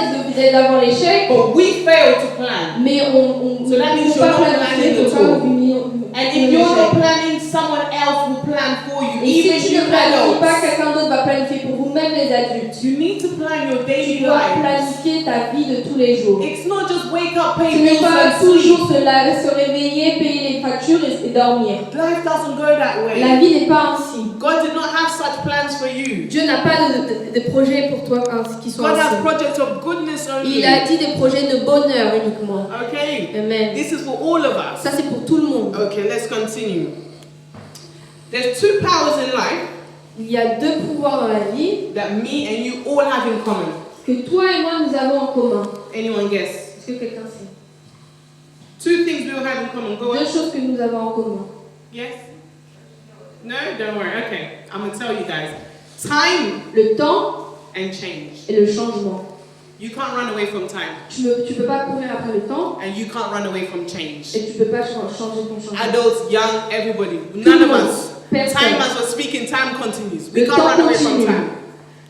d'avoir l'échec, but we fail to plan. mais on So that ne means peut you're pas not planifier planning pour at all. pas humilier. And if you're not planning, someone else will plan for you, Et even si tu you ne planifies pas, adults. quelqu'un d'autre va planifier pour vous, même les adultes. You need to plan your Tu daily dois life. planifier ta vie de tous les jours. It's not just wake up, Tu pay ne bills, pas and sleep. toujours se réveiller, payer les factures et dormir. Life doesn't go that way. La vie n'est pas ainsi. God did not have such plans for you. Dieu n'a pas de projet pour toi qui soit God has ainsi. projects of goodness only. Il a dit des projets de bonheur uniquement. Okay. Amen. This is for all of us. Ça c'est pour tout le monde. Okay, let's continue. There's 2 powers in life Il y a 2 pouvoirs dans la vie that me and you all have in common. que toi et moi nous avons en commun. Anyone guess? Est-ce que quelqu'un sait? 2 things we all have in common. Go 2 on. choses que nous avons en commun. Yes? No? Don't worry. Okay. I'm going to tell you guys. Time Le temps and change. et le changement. You can't run away from time. Tu peux pas courir après le temps And you can't run away from change. et tu peux pas changer ton changement. Adults, young, everybody. Tout le None of monde. us. Personne. Time as we're speaking, time continues. We Le can't temps run away from continue. time.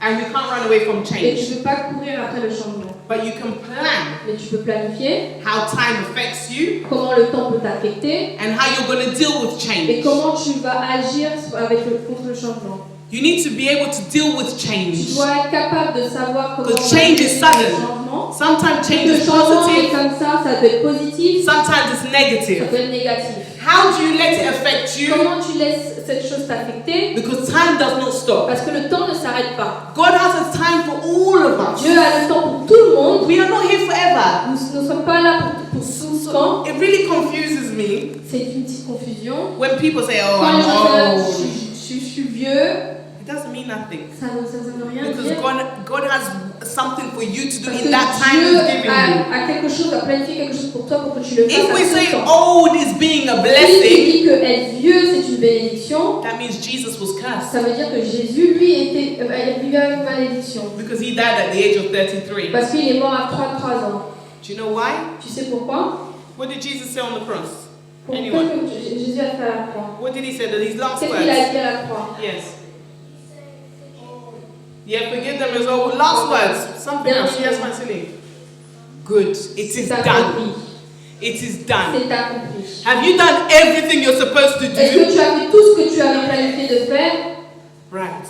And we can't run away from Et tu change. ne peux pas courir après le changement. But you can plan Mais tu peux planifier how time affects you comment le temps peut t'affecter and how you're going to deal with et change. comment tu vas agir contre le changement. You need to be able to deal with Tu change. dois être capable de savoir comment Because change is gérer le sudden. changement. Sometimes change Le is changement est positive, comme ça peut être positif, sometimes it's ça negative. peut être négatif. How do you let it affect you? Comment tu laisses cette chose t'affecter? Because time does not stop. Parce que le temps ne s'arrête pas. God has a time for all of us. Dieu a le temps pour tout le monde. We are not here forever. Nous ne sommes pas là pour tout ce temps. It really confuses me C'est une petite confusion. when people say, oh, Quand les gens disent, I'm old. je suis vieux, It doesn't mean nothing. ça ne veut rien Because dire. God has something for you to do Parce in que that time Dieu He's giving you. a quelque chose, a planifié quelque chose pour toi pour que tu le fasses If we à say ce temps. old is being a Si tu blessing, dis que être vieux c'est une bénédiction, that means Jesus was cursed. ça veut dire que Jésus, lui, vivait avec une malédiction. Because he died at the age of 33. Parce qu'il est mort à 33 ans. Do you know why? Tu sais pourquoi? What did Jesus say on the cross? Pourquoi Anyone? que Jésus a fait à la croix? What did he say? His last Qu'est-ce qu'il a words? dit à la croix? Yes. Yeah, forgive them as well. Last words. Something else. Yes, Mancini. Good. It is C'est done. accompli. It is done. C'est accompli. Have you done everything you're supposed to Est-ce do? que tu as fait tout ce que tu avais planifié de faire? Right.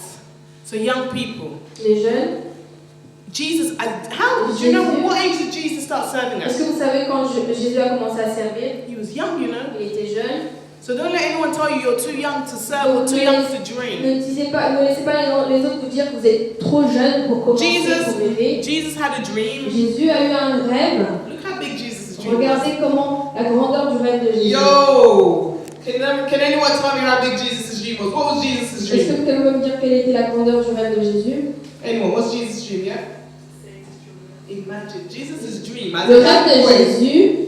So young people, Les jeunes, Jesus, how, do you know what age did Jesus start serving est-ce us? que vous savez quand Jésus a commencé à servir? He was young, you know. Il était jeune. So don't let anyone tell you you're too young to serve or too young to dream. Ne laissez pas les autres vous dire que vous êtes trop jeune pour commencer, pour rêver. Jesus had a dream. Jésus a eu un rêve. Look how big Jesus' dream was. Regardez comment la grandeur du rêve de Jésus. Yo! Can anyone tell me how big Jesus' dream was? What was Jesus' Est-ce que dream? quelqu'un peut me dire quelle était la grandeur du rêve de Jésus? Anyone, what's Jesus' dream, yeah? Imagine, Jesus' dream as Le a rêve de young boy, Jésus,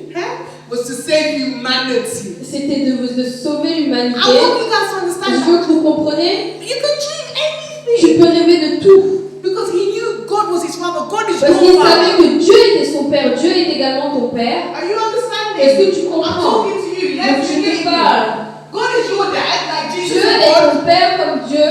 was to save humanity. c'était de sauver l'humanité. I want you guys to Je understand veux that. que vous compreniez. You can dream Tu anything. peux rêver de tout. Because he knew God was his father. God is Parce qu'il your savait father. que Dieu était son père. Dieu est également ton père. Are you understanding? Est-ce que tu I'm comprends? talking to you. Donc Let's je te begin. parle. God is your dad, like Jesus Dieu is est God. ton père comme Dieu.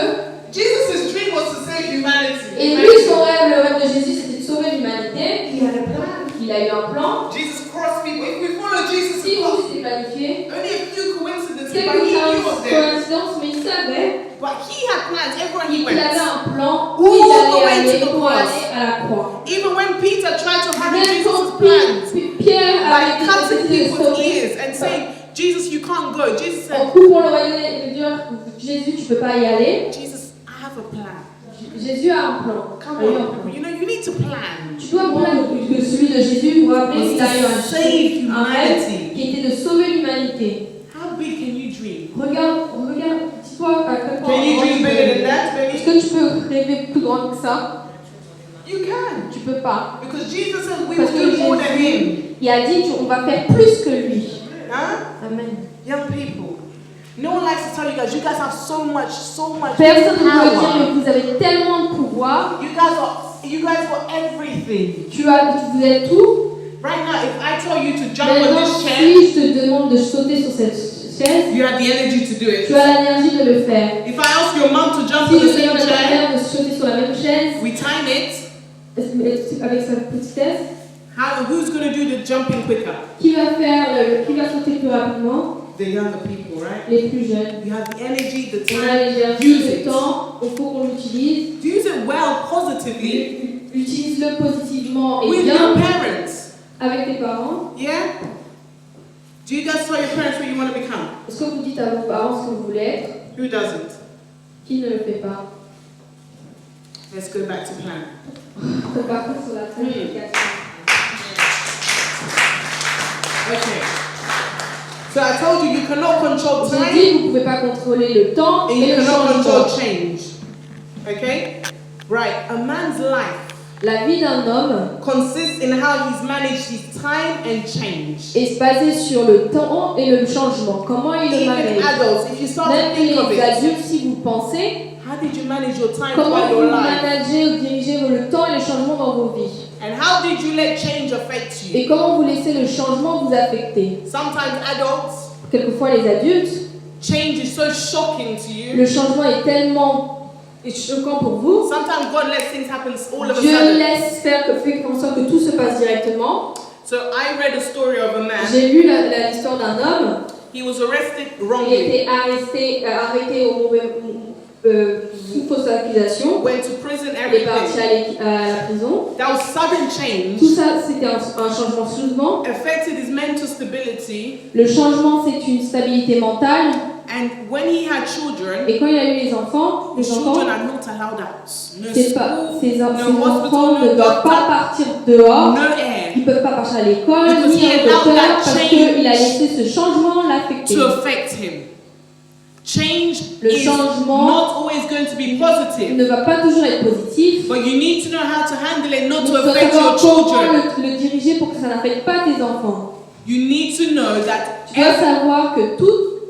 Jesus' dream was to save humanity. Et lui, son rêve, le rêve de Jésus, c'était de sauver l'humanité. He had a plan. Il a eu un plan. Jesus crossed people. If we follow Jesus' Si cross, vous s'est planifié, only a few coincidences, but quelques he knew of them. coïncidences, mais il savait But he had plans everywhere he qu'il avait went. un plan All où il the allait way to aller the pour cross. aller à la croix. Even when Peter tried to hurry Même Jesus' quand plans Pierre by avait cutting décidé de people's sauver, ears and saying, Jesus, you can't go. Jesus en said, coupant le royaume et de dire Jésus, tu peux pas y aller. Jesus, I have a plan. Jésus a un plan. Come A eu un on. plan. You know, you need to plan. Tu dois prendre que celui de Jésus, vous vous rappelez, il a eu un rêve qui était de sauver l'humanité. How big can you dream? Regarde, dis-toi à quel point. Can you dream bigger than that, Est-ce baby? que tu peux rêver plus grand que ça? You can. Tu peux pas. Because Jesus said we Parce will que do more than him. Jésus, il a dit on va faire plus que lui. Huh? Amen. Young people. No one likes to tell you guys have so much Personne ne doit dire power. que vous avez tellement de pouvoir. You guys got everything. Vous êtes tout. Right now, if I tell you to jump on Maintenant, this chair, si je te demande de sauter sur cette chaise, you have the energy to do it. tu as l'énergie de le faire. If I ask your mom to jump Si on je the te same demande à ta chair, mère de sauter sur la même chaise, we time it. avec sa petitesse, Who's going to do the jumping quicker? qui va sauter plus rapidement? The younger people, right? Les plus jeunes. You have the energy, the On a time. l'énergie, Use le it. temps, il faut qu'on l'utilise. Use it well, positively, Utilise-le positivement et with bien your parents. avec tes parents. Yeah? Do you guys tell your parents what you want to become? Est-ce que vous dites à vos parents ce que vous voulez être? Who doesn't? Qui ne le fait pas? Let's go back to plan. Repartons sur la planification. Okay. So I told you cannot control J'ai time dit, vous ne pouvez pas contrôler le temps and et you le cannot changement. control change. Okay? Right. A man's life La vie d'un homme consists in how he's managed his time and change. est basée sur le temps et le changement. Comment il le Even manage? adults, if you start to Même think of les it, adultes, si vous pensez, how did you manage your time comment throughout vous your life? managez ou dirigez le temps et le changement dans vos vies? And how did you let change affect you? Et comment vous laissez le changement vous affecter? Sometimes adults, Quelquefois les adultes, change is so shocking to you le changement est tellement est choquant pour vous. Sometimes God lets things happen all of a Dieu sudden. laisse faire fait en sorte que tout se passe directement. So I read a story of a man. J'ai lu l'histoire d'un homme. He was arrested Il wrongly. était arrêté au mauvais, sous fausse accusation. Went to prison, Il est parti everything. à la prison. That was sudden Tout change. ça, c'était un changement soudainement. Affected his mental stability. Le changement, c'est une stabilité mentale. And when he had children, Et quand il a eu les enfants, his children are not allowed out. No ses school, enfants no ne doivent pas doctor, partir dehors. no air. Ils ne peuvent pas partir à l'école, Because ni he au allowed docteur, that parce change qu'il a laissé ce changement l'affecter. To affect him. Change Le is changement not always going to be positive, ne va pas toujours être positif. but you need to know how to handle it, not Tu to dois affect savoir your comment children. le diriger pour que ça n'affecte pas tes enfants. You need to know that Tu dois savoir que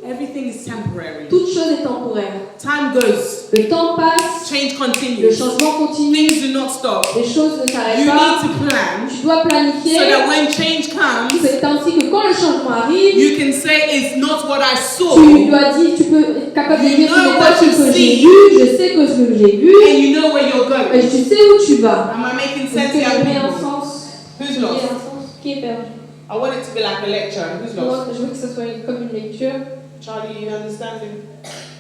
everything is temporary. toute chose est temporaire. Time goes, Le temps passe, change le continues, changement continue, things do not stop. les choses ne You s'arrêtent need pas. to plan Tu dois planifier. so that when change comes, C'est ainsi que quand le changement arrive, you can say it's not what I saw, tu dois dire, tu peux être capable de You dire ce know n'est what pas ce you que j'ai see. vu, je sais que ce que j'ai vu, and you know where you're et going. tu sais où tu vas. Am I making Est-ce sense que here, je mets un people? sens? Who's Je mets lost? un sens. Qui est perdu? I want it to be like a lecture. Who's Moi, lost? je veux que ce soit comme une lecture. Charlie, you understanding?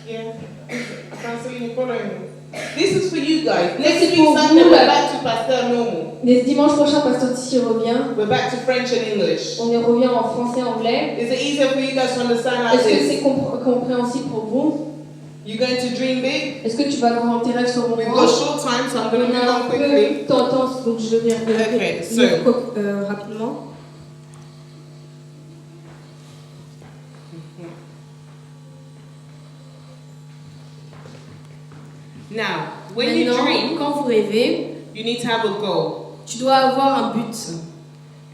Yeah? I can't see you following. This is for you guys. Next C'est week pour Sunday, vous, we're là. back to Pasteur Normal. Les dimanches prochains, Pasteur Tissi revient. We're back to French and English. On y revient en français, anglais. Is it easier for you guys to understand like Est-ce que c'est this? compréhensible pour vous? You going to dream big? Est-ce que tu vas grand tes rêves sur mon We've grand? got short time, so I'm going to On move a on un peu quickly. de temps, donc je vais Okay, so- rapidement. Now, when you Maintenant, dream, quand vous rêvez, you need to have a goal. tu dois avoir un but.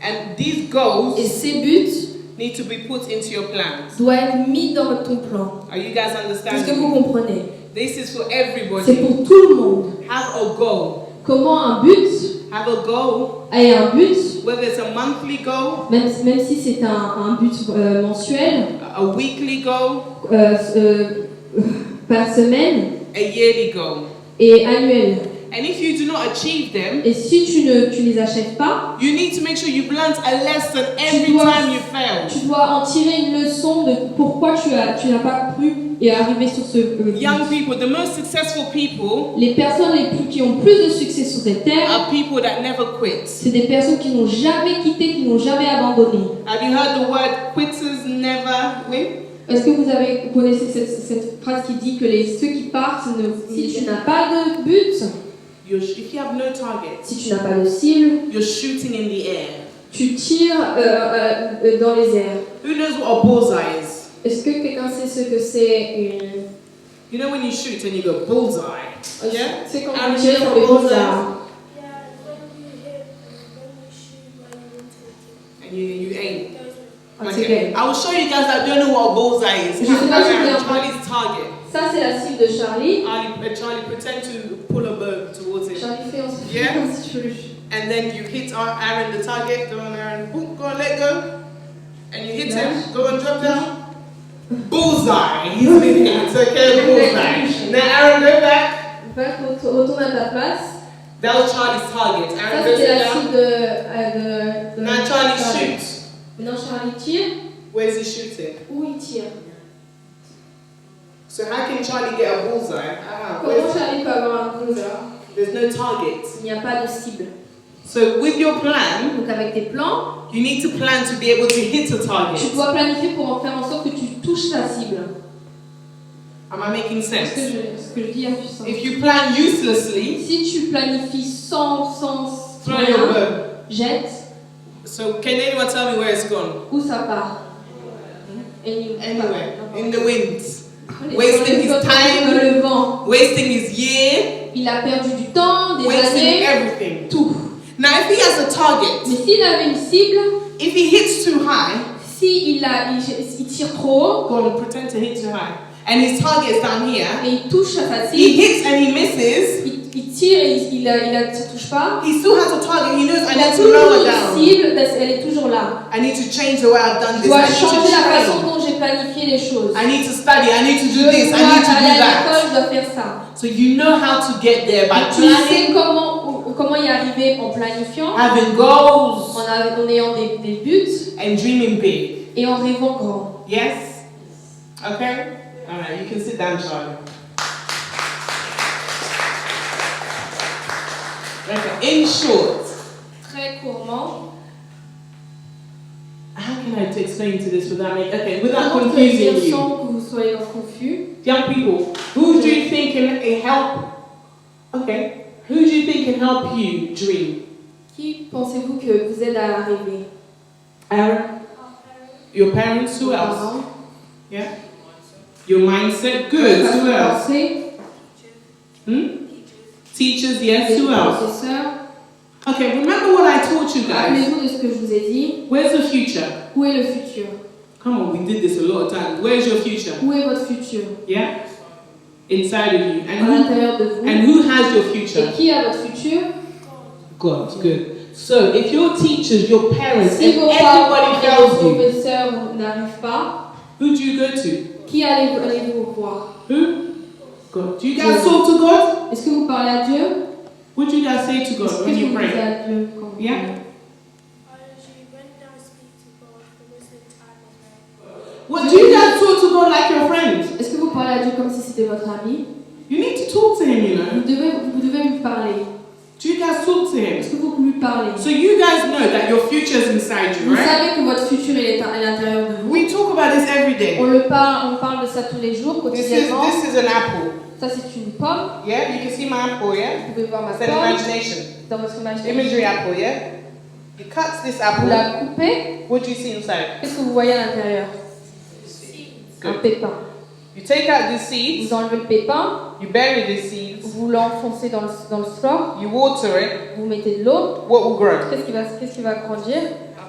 And these goals Et ces buts need to be put into your plans. doivent être mis dans ton plan. Are you guys Est-ce que understanding? vous comprenez? This is for C'est everybody. pour tout le monde. Have a goal. Comment un but Have a goal, et un but, whether it's a monthly goal, même si c'est un but mensuel, a weekly goal, par semaine a yearly goal. et annuel. And if you do not achieve them, Et si tu les achèves pas, you need to make sure you've learned a lesson every dois- time you fail. tu dois en tirer une leçon de pourquoi tu n'as pas cru et arriver sur ce but. Young people, the most successful people Les personnes qui ont plus de succès sur cette terre, are people that never quit. c'est des personnes qui n'ont jamais quitté, qui n'ont jamais abandonné. Have you heard the word quitters never win? Est-ce que vous connaissez cette phrase qui dit que ceux qui partent, si tu n'as pas de but, If you have no target, si tu n'as pas de cible, you're shooting in the air. tu tires dans les airs. Who knows what a bullseye is? Est-ce que quelqu'un sait ce que c'est une... You know when you shoot and you go bullseye? Yeah? C'est quand Ah, on tire sur les bullseye. bullseye. And you aim. Ah, c'est vrai. I will show you guys that don't know what a bullseye is. Je sais pas si vous avez- Charlie's target. Ça, c'est la cible de Charlie. Charlie, pretend to pull a bow towards it. Charlie fait ensuite Yeah. comme si tu veux. And then you hit Aaron the target. Go on, Aaron. Boom, go on, let go. And you hit him. Go on, drop down. Bullseye. He's been hit. Okay, bullseye. Now Aaron, go back. Retourne à ta place. That was Charlie's target. Ça, Aaron goes c'était la down. cible de Now Charlie shoots. Maintenant, Charlie tire. Where's he shooting? Où il tire? So how can Charlie get a bullseye? Comment Charlie peut avoir un bullseye? There's no target. Il n'y a pas de cible. So with your plan, Donc, avec tes plans, you need to plan to be able to hit a tu target. dois planifier pour en faire en sorte que tu touches ta cible. Am I making Ce sense? que je dis a du sens. If you plan uselessly, Si tu planifies sans throw your rien, bow. jette, So can anyone tell me where it's gone? où ça part? Anywhere. In the wind. Les Wasting his choses time. dans le vent. Wasting his year. Il a perdu du temps, des Wasting années, everything. tout. Now if he has a target, Mais s'il avait une cible, if he hits too high, il tire trop haut go on, pretend to hit too high. And his target is down here. et il touche à sa He cible, hits and he misses. il tire et il ne touche pas. He still has a target. He knows I Il a need to toujours lower une down. cible, elle est toujours là. I need to change the way I've done Je this. dois I need to changer la façon train. dont j'ai planifié les choses. I need to study. I need to Je do this. dois I need to aller do à l'école, that. tu dois faire ça. So you know how to get there by Tu planning, sais comment y arriver en planifiant, having goals, en ayant des buts and dreaming big. et en rêvant grand. Yes? Okay? Alright, you can sit down, Charlie. Okay, in short, Très courtement, how can I explain to this without without comment confusing dire you? sans que vous soyez confus? Young people, who do you think can help? Okay, who do you think can help you dream? Qui pensez-vous que vous aide à rêver? Aaron? Your parents? Who else? Parents? Yeah? Your mindset? Good. Votre Who else? pensée, Teachers? Yes. les Who else? professeurs. Okay, remember what I taught you guys. Rappelez-vous de ce que je vous ai dit. Where's the future? Où est le futur? Come on, we did this a lot of times. Where's your future? Où est votre futur? Yeah? Inside of you. À l'intérieur de vous. And who has your Et future? qui a votre futur? God. Good. So, if your teachers, your parents, Si if vos parents everybody et fails vos you, professeurs n'arrivent pas, who do you go to? qui allez-vous voir? Who? God. Do you guys talk to God? Est-ce que vous parlez à Dieu? What do you guys say to God Est-ce when que you vous dites pray? à Dieu quand vous Yeah. priez? What do you guys talk to God like your friend? Est-ce que vous parlez à Dieu comme si c'était votre ami? You need to talk to Him, you know. Vous devez lui parler. Do you guys talk to Him? Est-ce que vous lui parlez? So you guys know that your future is inside you, Vous right? savez que votre futur il est à l'intérieur de vous. We talk about this every day. On parle de ça tous les jours, quotidiennement. This is an apple. Ça c'est une pomme. Yeah, you can see my apple, yeah? Vous pouvez voir ma It's an pomme imagination. dans votre imagination. Imagery apple, yeah? You cut this Vous apple. la coupez. What do you see inside? Qu'est-ce que vous voyez à l'intérieur? Un Good. pépin. You take out the seeds, Vous enlevez le pépin, you bury the seeds, vous l'enfoncez dans le sol, you water it, vous mettez de l'eau. what will grow? Qu'est-ce qui va grandir?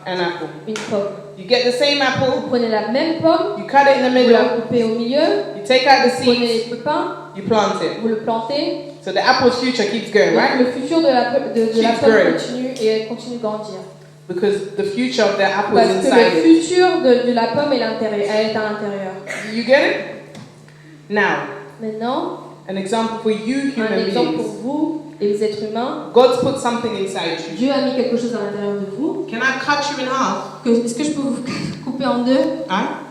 An apple. Une pomme. You get the same Vous apple, prenez la même pomme, you cut it in the vous la middle, coupez au milieu, you take out the vous prenez seeds, les pépins, you plant it. vous le plantez. So the apple's future keeps going, Donc right? le futur de la pomme Keeps growing. continue et elle continue de grandir. Because the future of the apple is Parce que inside le it. futur de la pomme elle est à l'intérieur. You get it? Now, Maintenant, an example for you un human exemple pour beings. vous, les êtres humains. God's put something inside you. Dieu a mis quelque chose à l'intérieur de vous. Can I cut you in half? Est-ce que je peux vous couper en deux? Huh?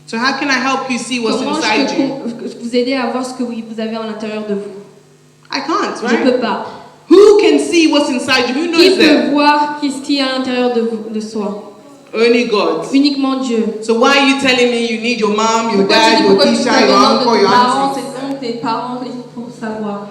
So how can I help you see what's Comment inside je you? peux vous aider à voir ce que vous avez à l'intérieur de vous? I can't, Je ne right? peux pas. Who can see what's inside you? Who Qui knows peut that? voir qu'est-ce qu'il y a à l'intérieur de vous, de soi? Only God. Uniquement Dieu. So why are you telling me you need your mom, your Pourquoi tu dad, dis your pourquoi tu teacher, as your besoin de uncle, tes your parents, auntie? tes oncles, tes parents pour savoir?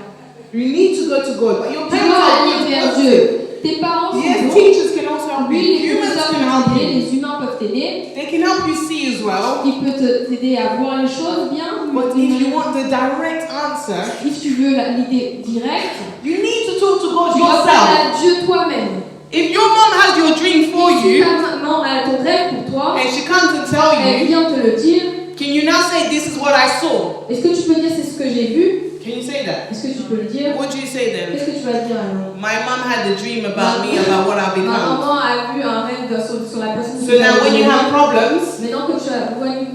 You need to go to God, but your Tu parents dois are aller good. vers Dieu. Tes parents sont Yes, bons. teachers can also help you. Oui, les Humans professeurs can peuvent help t'aider, you. les humains peuvent t'aider. They can help you see as well. Ils peuvent t'aider à voir les choses bien. But if you want the direct answer, Si tu veux l'idée directe, you need to talk to God tu dois parler yourself. à Dieu toi-même. If your mom has your dream for Si you, ta maman a ton rêve pour toi, and she comes and tell elle you, vient te le dire. can you now say, this is what I saw? Est-ce que tu peux dire c'est ce que j'ai vu? Can you say that? Est-ce que tu peux le dire? What do you say then? Qu'est-ce que tu vas dire alors? My mom had the dream about me, about what I'll Ma become. maman a vu un rêve sur la personne So now when you have problems, Maintenant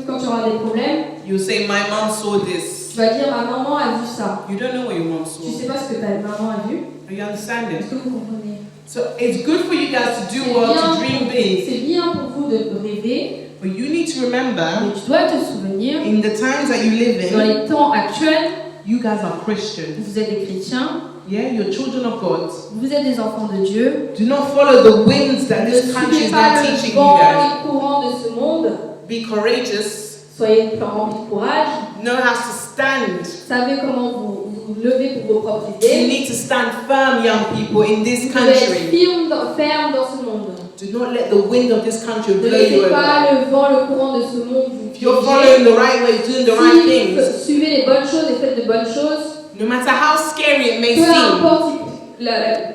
quand tu auras des problèmes, you say, my mom saw this. tu vas dire ma maman a vu ça. You don't know what your mom Tu saw. sais pas ce que ta maman a vu. Are you understanding? Est-ce que vous comprenez? So it's good for you guys to do well, to dream big. C'est bien pour vous de rêver, But you need to remember, mais tu dois te souvenir, in the times that you live dans in, les temps actuels, you guys are Christians. vous êtes des chrétiens, Yeah, you're children of God. vous êtes des enfants de Dieu. Do not follow the winds that Ne this country suivez is pas now le teaching you vent, guys. les courants de ce monde. Be courageous. Soyez remplis de courage. Know how to stand. Savez comment vous lever pour vos propres You idées. need to stand firm, young people, in this Vous devez être country. ferme dans ce monde. Do not let the wind of this country Ne blow you laissez over. pas le vent, le courant de ce monde vous If you're piéger. following the right way, doing the right Si things, vous suivez les bonnes choses et faites de bonnes choses, no matter how scary it may peu seem, importe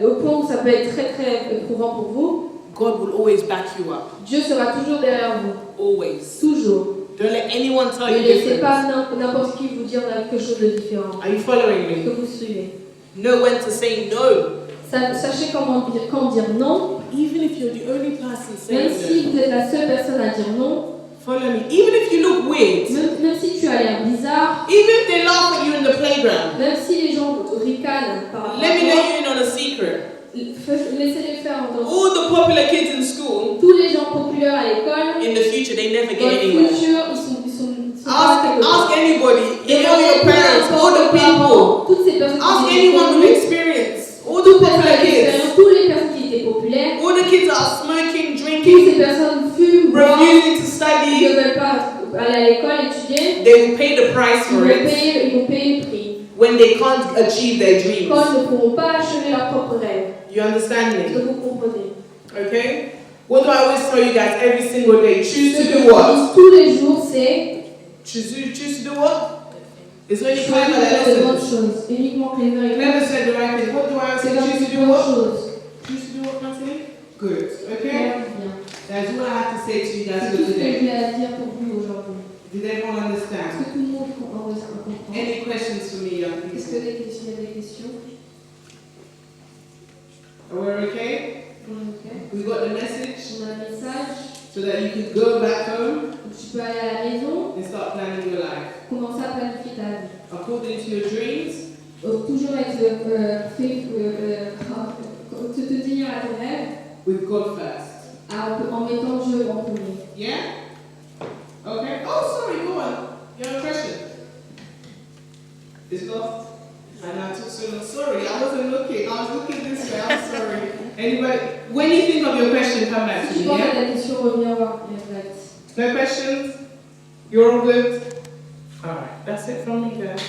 au point où ça peut être très très éprouvant pour vous, God will always back you up. Dieu sera toujours derrière vous. Always. Toujours. Don't let anyone tell Ne you laissez different. pas n'importe qui vous dire quelque chose de différent. Are you following Que me? vous suivez. Know when to say no. Sachez quand dire non, Even if you're the only person même saying si no. vous êtes la seule personne à dire non, Follow me. Even if you look weird. même si tu as l'air bizarre, Even if they laugh playground. Même si les gens ricanent par rapport Let me à let you in on a secret. laissez-les faire entendre. All the popular kids in school, Tous les gens populaires à l'école, in the future, they never dans get le anywhere. futur, ils sont pas quelque Ask part. anybody, you know your Demandez parents, peu all the importe leurs people. parents, toutes ces personnes Ask qui étaient anyone with connues, experience. All the toutes les popular personnes kids. d'expérience, toutes les personnes qui étaient populaires, All the kids that are smoking, toutes drinking, ces personnes fument, boivent, refusing to ils ne study. veulent pas aller à l'école étudier, They will pay the price ils for vont it payer le prix. when they can't achieve their dreams. Quand ils ne pourront pas achever leurs propres rêves. You understand Est-ce que me? vous comprenez? Okay? What do I always tell you guys every single day? Choose Ce to que do je what? dis tous les jours, c'est Choose to do what? It's only choisir clever that de bonnes listen. choses. Uniquement Clever et Never said the right thing. What do I c'est say? faire Choose to de do bonnes what? choses. Choose to do what, Nancy? Good. Okay? Faire bien. That's what I have to say to you guys C'est for tout ce que today. j'ai à dire pour vous aujourd'hui. Did everyone Est-ce understand? que tout le monde comprend? Any questions for me, young Est-ce que people? il y a des questions? Are we okay? Ok. We got the message On a un message. so that you could go back home Tu peux aller à la maison, and start planning your life commencer à planifier ta vie. according to your dreams, Toujours être te tenir à tes rêves with God first. en mettant Dieu en premier. Yeah? Okay. Oh, sorry, go on. You have a question? It's lost. And I took so long. Sorry, I wasn't looking. I was looking this way. I'm sorry. Anybody? When you think of your question, come back to Si me. tu penses à Yeah? ta question, reviens voir Emerald. No questions? You're all good? Alright, that's it from me, guys.